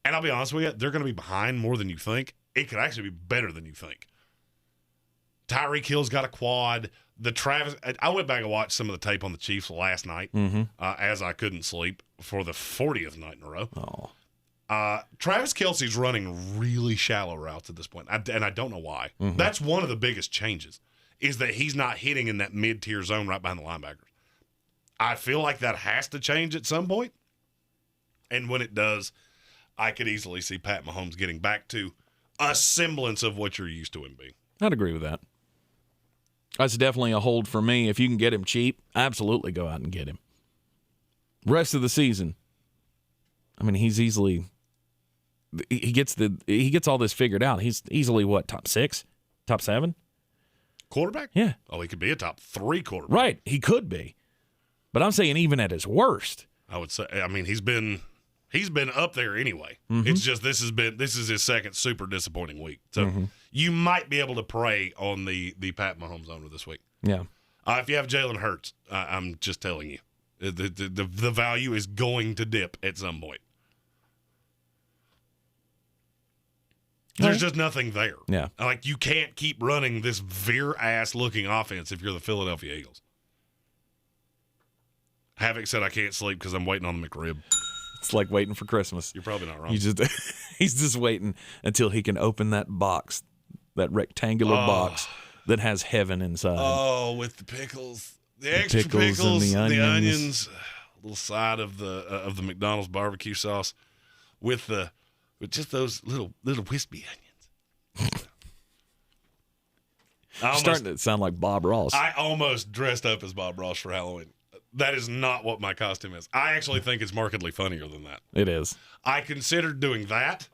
And I'll be honest with you, they're going to be behind more than you think. It could actually be better than you think. Tyreek Hill's got a quad. I went back and watched some of the tape on the Chiefs last night as I couldn't sleep for the 40th night in a row. Oh. Travis Kelce's running really shallow routes at this point, and I don't know why. Mm-hmm. That's one of the biggest changes, is that he's not hitting in that mid-tier zone right behind the linebackers. I feel like that has to change at some point, and when it does, I could easily see Pat Mahomes getting back to a semblance of what you're used to him being. I'd agree with that. That's definitely a hold for me. If you can get him cheap, absolutely go out and get him. Rest of the season, I mean, he's easily he gets all this figured out. He's easily what, top 6, top 7 quarterback? Yeah. Oh, he could be a top 3 quarterback. Right, he could be. But I'm saying even at his worst, I would say. I mean, he's been up there anyway. Mm-hmm. It's just this is his second super disappointing week. So you might be able to prey on the Pat Mahomes owner this week. yeah. If you have Jalen Hurts, I'm just telling you, the value is going to dip at some point. There's just nothing there. Yeah. Like, you can't keep running this veer-ass looking offense if you're the Philadelphia Eagles. Havoc said, I can't sleep because I'm waiting on the McRib. It's like waiting for Christmas. You're probably not wrong. He's just waiting until he can open that box, that rectangular box that has heaven inside. Oh, with the pickles, the extra pickles and the onions, a little side of the McDonald's barbecue sauce with just those little wispy onions. Starting to sound like Bob Ross. I almost dressed up as Bob Ross for Halloween. That is not what my costume is. I actually think it's markedly funnier than that. It is. I considered doing that.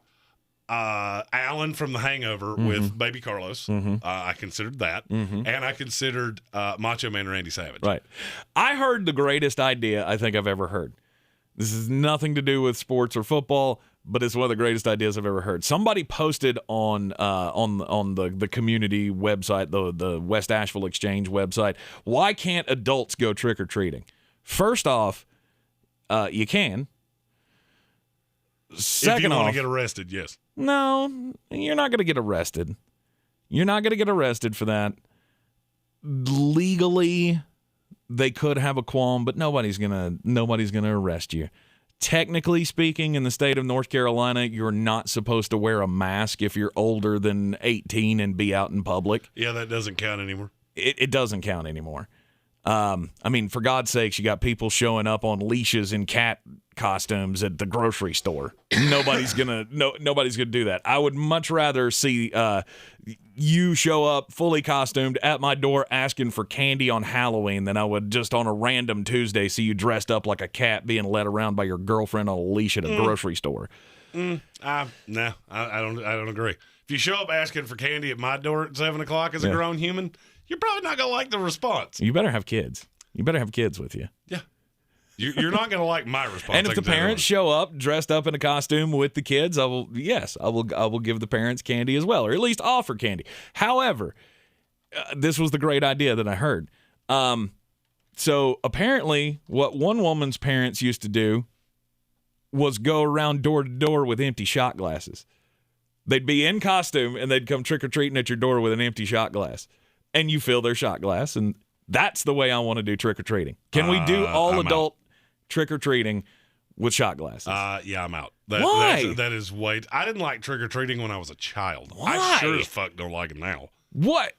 Alan from The Hangover with Baby Carlos. I considered that. And I considered Macho Man Randy Savage. Right. I heard the greatest idea I think I've ever heard. This has nothing to do with sports or football, but it's one of the greatest ideas I've ever heard. Somebody posted on the community website, the West Asheville Exchange website, why can't adults go trick-or-treating? First off, you can. Second if you want off, to get arrested, yes. No, you're not going to get arrested. You're not going to get arrested for that. Legally, they could have a qualm, but nobody's gonna arrest you. Technically speaking, in the state of North Carolina, you're not supposed to wear a mask if you're older than 18 and be out in public. Yeah, that doesn't count anymore. It doesn't count anymore. I mean, for God's sakes, you got people showing up on leashes in cat costumes at the grocery store. Nobody's gonna do that. I would much rather see you show up fully costumed at my door asking for candy on Halloween than I would just on a random Tuesday see you dressed up like a cat being led around by your girlfriend on a leash at a grocery store. No, I don't agree. If you show up asking for candy at my door at 7 o'clock as a grown human, you're probably not going to like the response. You better have kids. You better have kids with you. Yeah. You're not going to like my response. And if the parents show up dressed up in a costume with the kids, I will give the parents candy as well, or at least offer candy. However, this was the great idea that I heard. So apparently what one woman's parents used to do was go around door to door with empty shot glasses. They'd be in costume and they'd come trick-or-treating at your door with an empty shot glass. And you fill their shot glass, and that's the way I want to do trick-or-treating. Can we do all adult trick-or-treating with shot glasses? Yeah, I'm out. Why? That is way... I didn't like trick-or-treating when I was a child. Why? I sure as fuck don't like it now. What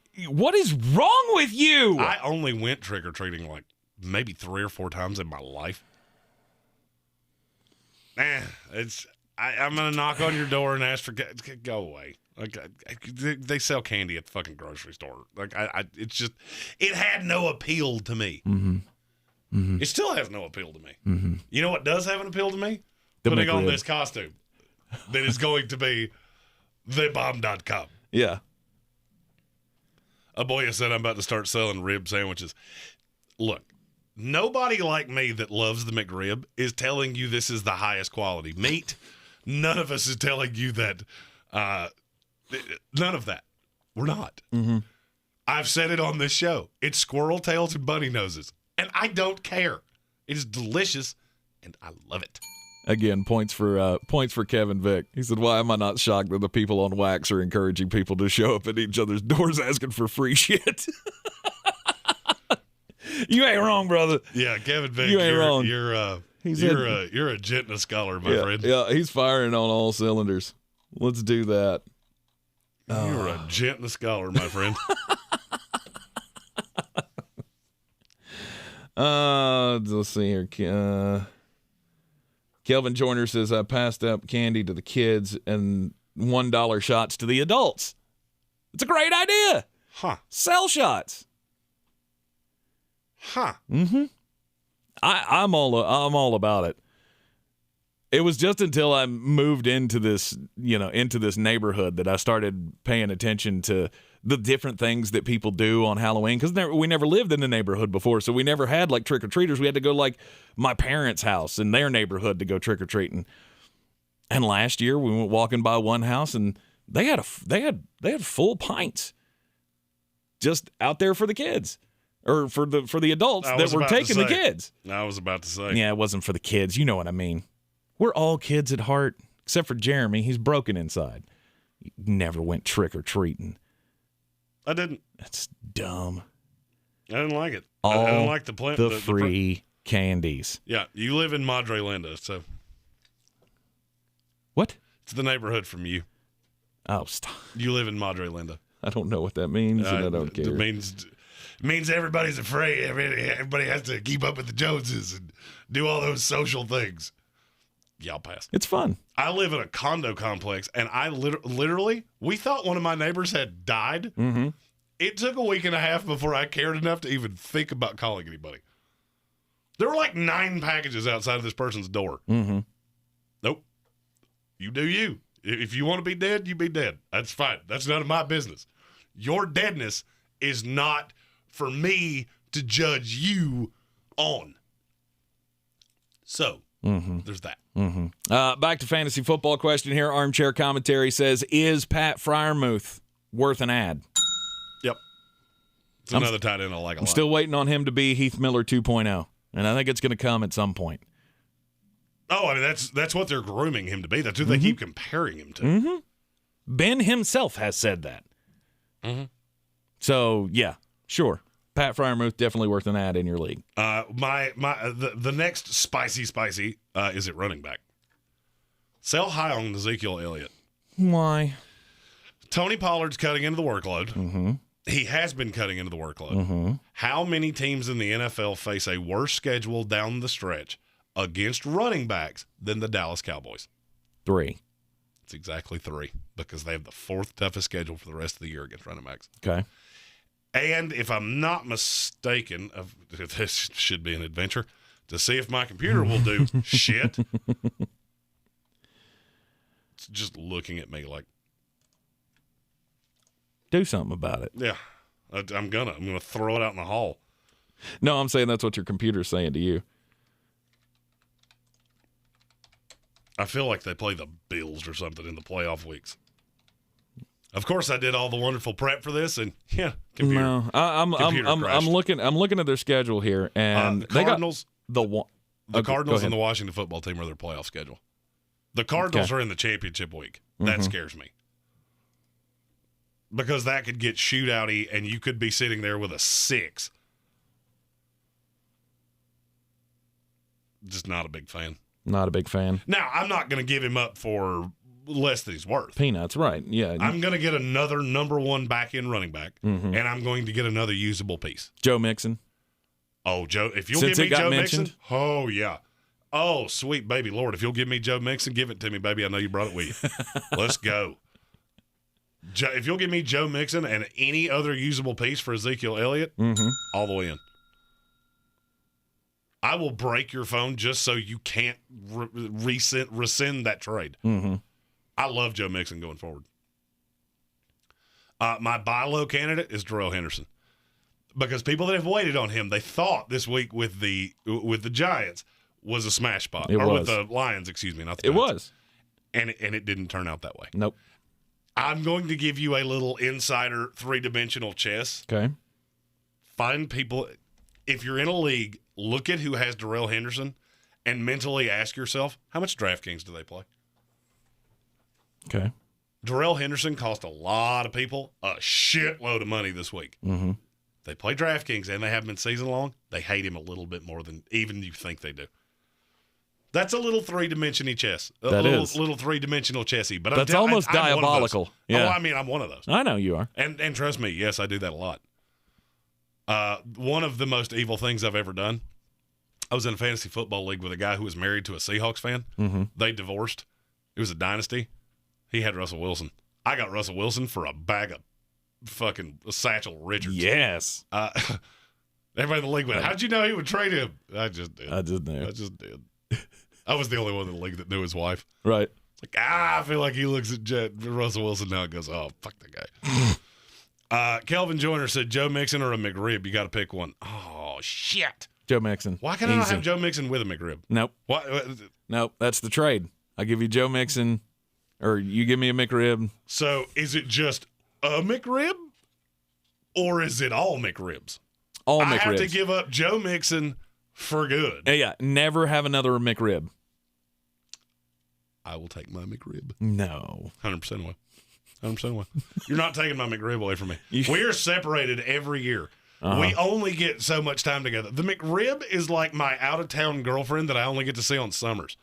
is wrong with you? I only went trick-or-treating like maybe 3 or 4 times in my life. I'm going to knock on your door and ask for... Go away. Like they sell candy at the fucking grocery store. Like it's just... It had no appeal to me. Mm-hmm. Mm-hmm. It still has no appeal to me. Mm-hmm. You know what does have an appeal to me? Putting on this costume that is going to be thebomb.com. Yeah. A boy said I'm about to start selling rib sandwiches. Look, nobody like me that loves the McRib is telling you this is the highest quality meat. None of us is telling you that. None of that. We're not. Mm-hmm. I've said it on this show. It's squirrel tails and bunny noses. And I don't care. It is delicious, and I love it. Again, points for Kevin Vick. He said, "Why am I not shocked that the people on Wax are encouraging people to show up at each other's doors asking for free shit?" You ain't wrong, brother. Yeah, Kevin Vick, you ain't wrong. You're a gent and a scholar, my friend. Yeah, he's firing on all cylinders. Let's do that. You're a gent and a scholar, my friend. Let's see here. Kelvin Joyner says, I passed up candy to the kids and $1 shots to the adults. It's a great idea. Huh. Sell shots. Huh. Mm-hmm. I'm all about it. It was just until I moved into this neighborhood that I started paying attention to the different things that people do on Halloween, because we never lived in the neighborhood before, so we never had like trick-or-treaters. We had to go like my parents' house in their neighborhood to go trick-or-treating. And last year we went walking by one house and they had full pints just out there for the kids, or for the adults that were taking the kids. I was about to say. Yeah, it wasn't for the kids. You know what I mean. We're all kids at heart, except for Jeremy. He's broken inside. He never went trick-or-treating. I didn't. That's dumb. I didn't like it. All I didn't like the free candies. Yeah, you live in Madre Linda, so. What? It's the neighborhood from you. Oh, stop. You live in Madre Linda. I don't know what that means, and I don't care. It means everybody's afraid. Everybody has to keep up with the Joneses and do all those social things. Yeah, I'll pass. It's fun. I live in a condo complex, and I literally, we thought one of my neighbors had died. Mm-hmm. It took a week and a half before I cared enough to even think about calling anybody. There were like 9 packages outside of this person's door. Mm-hmm. Nope. You do you. If you want to be dead, you be dead. That's fine. That's none of my business. Your deadness is not for me to judge you on. So, there's that. Mm-hmm. Back to fantasy football question here. Armchair Commentary says, is Pat Freiermuth worth an ad? Yep. It's another tight end I like a lot. I'm still waiting on him to be Heath Miller 2.0, and I think it's going to come at some point. Oh, I mean, that's what they're grooming him to be. That's who they keep comparing him to. Mm-hmm. Ben himself has said that. Mm-hmm. So, yeah, sure. Pat Freiermuth definitely worth an ad in your league. The next spicy is at running back. Sell high on Ezekiel Elliott. Why? Tony Pollard's cutting into the workload. Mm-hmm. He has been cutting into the workload. Mm-hmm. How many teams in the NFL face a worse schedule down the stretch against running backs than the Dallas Cowboys? 3. It's exactly 3 because they have the 4th toughest schedule for the rest of the year against running backs. Okay. And if I'm not mistaken, this should be an adventure to see if my computer will do shit. It's just looking at me like, do something about it. yeah, I'm gonna throw it out in the hall. No, I'm saying that's what your computer's saying to you. I feel like they play the Bills or something in the playoff weeks. Of course, I did all the wonderful prep for this, and yeah, computer. No, I'm looking at their schedule here, and the they Cardinals, got the Cardinals and the Washington football team are their playoff schedule. The Cardinals are in the championship week. That scares me because that could get shootouty, and you could be sitting there with a 6. Just not a big fan. Not a big fan. Now, I'm not going to give him up for less than he's worth. Peanuts, right? Yeah. I'm going to get another number 1 back-end running back, and I'm going to get another usable piece. Joe Mixon. Oh, Joe, if you'll Since give me it got Joe mentioned? Mixon, oh, yeah. Oh, sweet baby Lord, if you'll give me Joe Mixon, give it to me, baby. I know you brought it with you. Let's go. If you'll give me Joe Mixon and any other usable piece for Ezekiel Elliott, all the way in. I will break your phone just so you can't rescind that trade. I love Joe Mixon going forward. My buy low candidate is Darrell Henderson. Because people that have waited on him, they thought this week with the Giants was a smash spot. With the Lions, excuse me, not the Giants. It was. And it didn't turn out that way. Nope. I'm going to give you a little insider 3-dimensional chess. Okay. Find people, if you're in a league, look at who has Darrell Henderson and mentally ask yourself, how much DraftKings do they play? Okay. Darrell Henderson cost a lot of people a shitload of money this week. They play DraftKings and they have been season long. They hate him a little bit more than even you think they do. That's a little 3-dimensional chess. Little 3-dimensional chessy. But that's almost diabolical. Yeah. Oh, I mean, I'm one of those. I know you are. And trust me, yes, I do that a lot. One of the most evil things I've ever done, I was in a fantasy football league with a guy who was married to a Seahawks fan. They divorced. It was a dynasty. He had Russell Wilson. I got Russell Wilson for a bag of fucking Satchel Richards. Yes. Everybody in the league went, how'd you know he would trade him? I just did. I just knew. I just did. I was the only one in the league that knew his wife. Right. It's like, I feel like he looks at Russell Wilson now and goes, oh, fuck that guy. Kelvin Joyner said, Joe Mixon or a McRib? You got to pick one. Oh, shit. Joe Mixon. Why can't I not have Joe Mixon with a McRib? Nope. What? Nope. That's the trade. I give you Joe Mixon, or you give me a McRib. So is it just a McRib, or is it all McRibs? All McRibs. I have to give up Joe Mixon for good. Yeah. Never have another McRib. I will take my McRib. No. 100% away. 100% away. You're not taking my McRib away from me. We are separated every year. We only get so much time together. The McRib is like my out-of-town girlfriend that I only get to see on summers.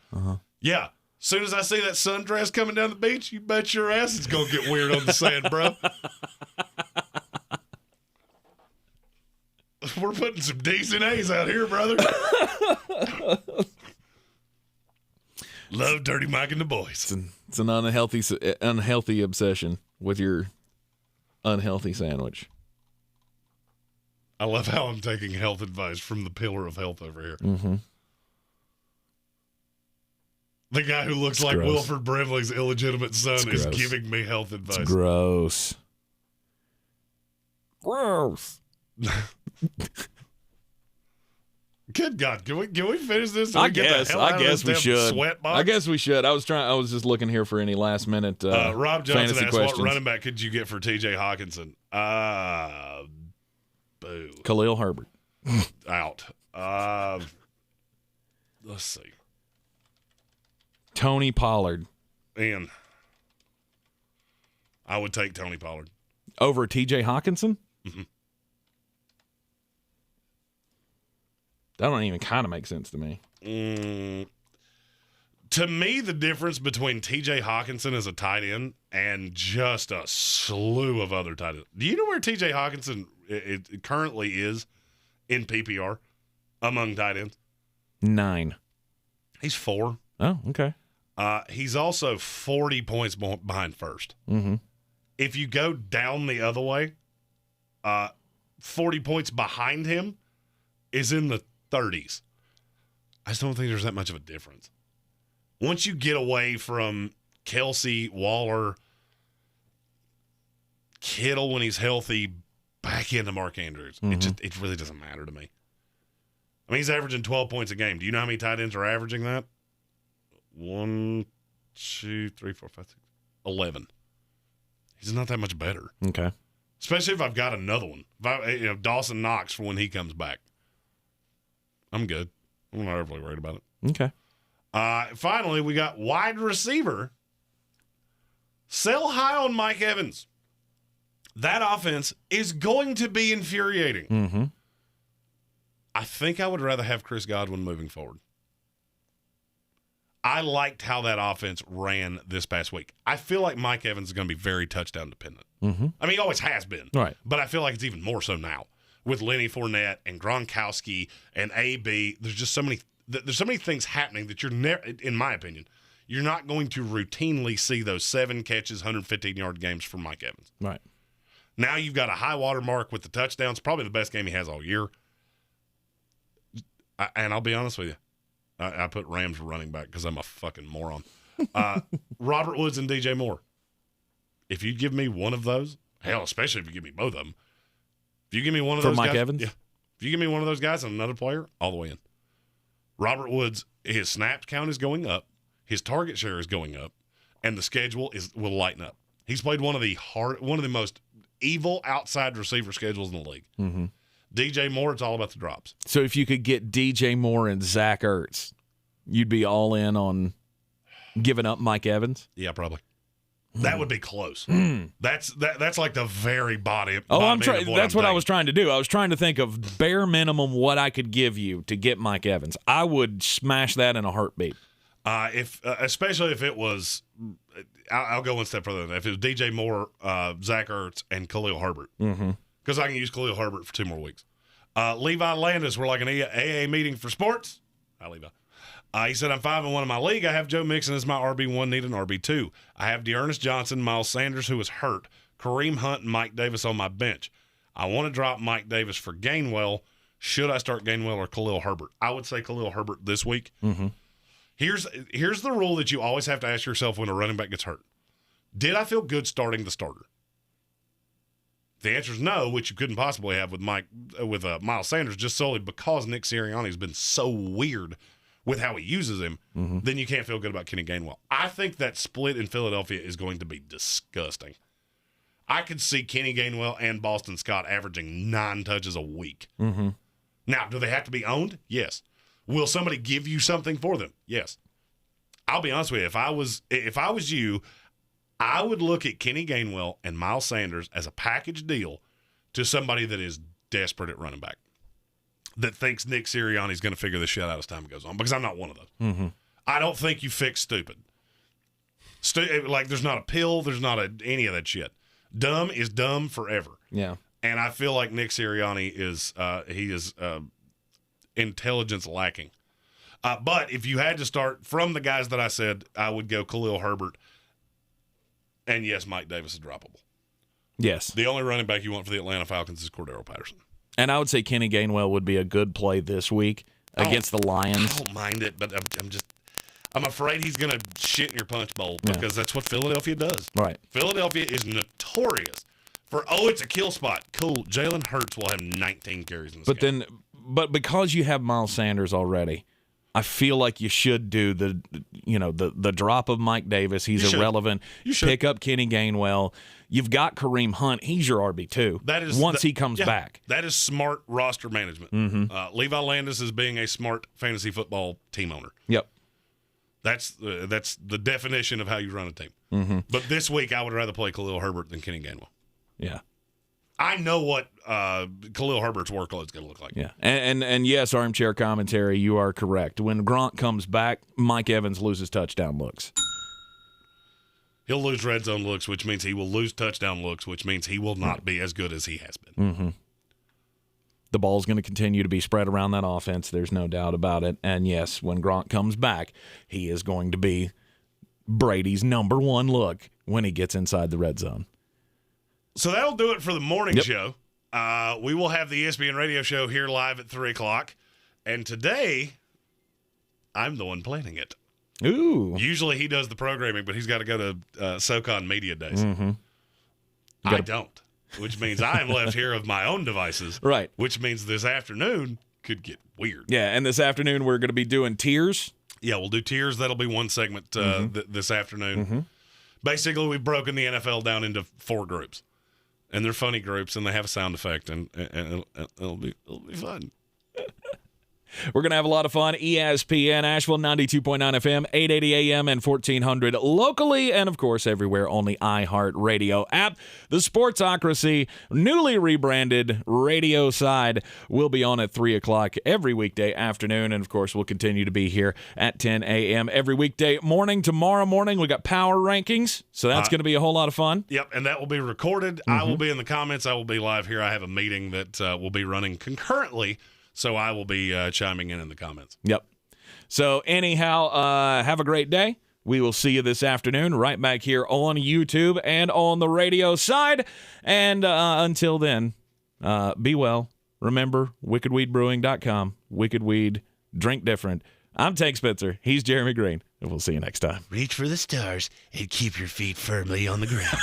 Yeah. As soon as I see that sundress coming down the beach, you bet your ass it's going to get weird on the sand, bro. We're putting some decent A's out here, brother. Love Dirty Mike and the boys. It's an unhealthy obsession with your unhealthy sandwich. I love how I'm taking health advice from the pillar of health over here. The guy who looks like gross. Wilford Brimley's illegitimate son is giving me health advice. It's gross. Gross. Good God, can we finish this? I guess we should. Sweat box? I guess we should. I was just looking here for any last minute Rob Johnson fantasy asked, questions. what running back could you get for TJ Hawkinson? Boo. Khalil Herbert. Out. Let's see. Tony Pollard. And I would take Tony Pollard. Over TJ Hawkinson? That don't even kind of make sense to me. To me, the difference between T.J. Hawkinson as a tight end and just a slew of other tight ends. Do you know where T.J. Hawkinson it currently is in PPR among tight ends? 9. He's 4. Oh, okay. He's also 40 points behind first. Mm-hmm. If you go down the other way, 40 points behind him is in the 30s. I just don't think there's that much of a difference. Once you get away from Kelsey, Waller, Kittle when he's healthy, back into Mark Andrews, it really doesn't matter to me. I mean, he's averaging 12 points a game. Do you know how many tight ends are averaging that? 1, 2, 3, 4, 5, 6, 11. He's not that much better. Okay. Especially if I've got another one. Dawson Knox for when he comes back. I'm good. I'm not overly worried about it. Okay. Finally, we got wide receiver. Sell high on Mike Evans. That offense is going to be infuriating. Mm-hmm. I think I would rather have Chris Godwin moving forward. I liked how that offense ran this past week. I feel like Mike Evans is going to be very touchdown dependent. Mm-hmm. I mean, he always has been. Right. But I feel like it's even more so now with Lenny Fournette and Gronkowski and AB. There's just so many things happening that you're never, in my opinion, you're not going to routinely see those 7 catches, 115-yard games from Mike Evans. Right. Now you've got a high water mark with the touchdowns, probably the best game he has all year. And I'll be honest with you, I put Rams running back because I'm a fucking moron. Robert Woods and DJ Moore. If you give me one of those, hell, especially if you give me both of them. If you give me one of those Mike guys, Evans? yeah. If you give me one of those guys and another player, all the way in. Robert Woods, his snap count is going up, his target share is going up, and the schedule will lighten up. He's played one of the most evil outside receiver schedules in the league. Mm-hmm. DJ Moore, it's all about the drops. So if you could get DJ Moore and Zach Ertz, you'd be all in on giving up Mike Evans? Yeah, probably. That would be close. That's like the very bottom. Oh, I'm trying. That's what I was trying to do. I was trying to think of bare minimum what I could give you to get Mike Evans. I would smash that in a heartbeat. Especially if it was, I'll go one step further than that. If it was DJ Moore, Zach Ertz, and Khalil Herbert, because I can use Khalil Herbert for 2 more weeks. Levi Landis, we're like an AA meeting for sports. Hi, Levi. He said, I'm 5-1 in my league. I have Joe Mixon as my RB1, need an RB2. I have Dearness Johnson, Miles Sanders, who is hurt, Kareem Hunt, and Mike Davis on my bench. I want to drop Mike Davis for Gainwell. Should I start Gainwell or Khalil Herbert? I would say Khalil Herbert this week. Mm-hmm. Here's the rule that you always have to ask yourself when a running back gets hurt. Did I feel good starting the starter? The answer is no, which you couldn't possibly have with Miles Sanders, just solely because Nick Sirianni has been so weird with how he uses him. Then you can't feel good about Kenny Gainwell. I think that split in Philadelphia is going to be disgusting. I could see Kenny Gainwell and Boston Scott averaging 9 touches a week. Mm-hmm. Now, do they have to be owned? Yes. Will somebody give you something for them? Yes. I'll be honest with you. If I was you, I would look at Kenny Gainwell and Miles Sanders as a package deal to somebody that is desperate at running back, that thinks Nick Sirianni is going to figure this shit out as time goes on, because I'm not one of those. Mm-hmm. I don't think you fix stupid. Like, there's not a pill. There's not any of that shit. Dumb is dumb forever. Yeah. And I feel like Nick Sirianni is intelligence lacking. But if you had to start from the guys that I said, I would go Khalil Herbert. And yes, Mike Davis is droppable. Yes. The only running back you want for the Atlanta Falcons is Cordero Patterson. And I would say Kenny Gainwell would be a good play this week against the Lions. I don't mind it, but I'm afraid he's going to shit in your punch bowl, because that's what Philadelphia does. Right. Philadelphia is notorious for, it's a kill spot. Cool. Jalen Hurts will have 19 carries in this game. But because you have Miles Sanders already, I feel like you should do the drop of Mike Davis. He's irrelevant. You should. Pick up Kenny Gainwell. You've got Kareem Hunt. He's your RB2. That is once he comes back. That is smart roster management. Mm-hmm. Levi Landis is being a smart fantasy football team owner. Yep. That's the definition of how you run a team. Mm-hmm. But this week, I would rather play Khalil Herbert than Kenny Gainwell. Yeah. I know what Khalil Herbert's workload is going to look like. Yeah, and yes, armchair commentary, you are correct. When Gronk comes back, Mike Evans loses touchdown looks. He'll lose red zone looks, which means he will lose touchdown looks, which means he will not be as good as he has been. Mm-hmm. The ball's going to continue to be spread around that offense. There's no doubt about it. And yes, when Gronk comes back, he is going to be Brady's number one look when he gets inside the red zone. So that'll do it for the morning show. We will have the ESPN Radio show here live at 3 o'clock. And today, I'm the one planning it. Ooh. Usually he does the programming, but he's got to go to SoCon Media Days. Mm-hmm. I don't, which means I am left here of my own devices. Right. Which means this afternoon could get weird. Yeah, and this afternoon we're going to be doing tiers. Yeah, we'll do tiers. That'll be one segment this afternoon. Mm-hmm. Basically, we've broken the NFL down into 4 groups. And they're funny groups, and they have a sound effect, and it'll be fun. We're going to have a lot of fun. ESPN, Asheville, 92.9 FM, 880 AM, and 1400 locally, and, of course, everywhere on the iHeartRadio app. The Sportsocracy, newly rebranded radio side, will be on at 3 o'clock every weekday afternoon, and, of course, we'll continue to be here at 10 a.m. every weekday morning. Tomorrow morning, we got power rankings, so that's going to be a whole lot of fun. Yep, and that will be recorded. I will be in the comments. I will be live here. I have a meeting that will be running concurrently, so I will be chiming in the comments. Yep. So anyhow, have a great day. We will see you this afternoon right back here on YouTube and on the radio side. And until then, be well. Remember, wickedweedbrewing.com. Wicked Weed, drink different. I'm Tank Spencer. He's Jeremy Greene. And we'll see you next time. Reach for the stars and keep your feet firmly on the ground.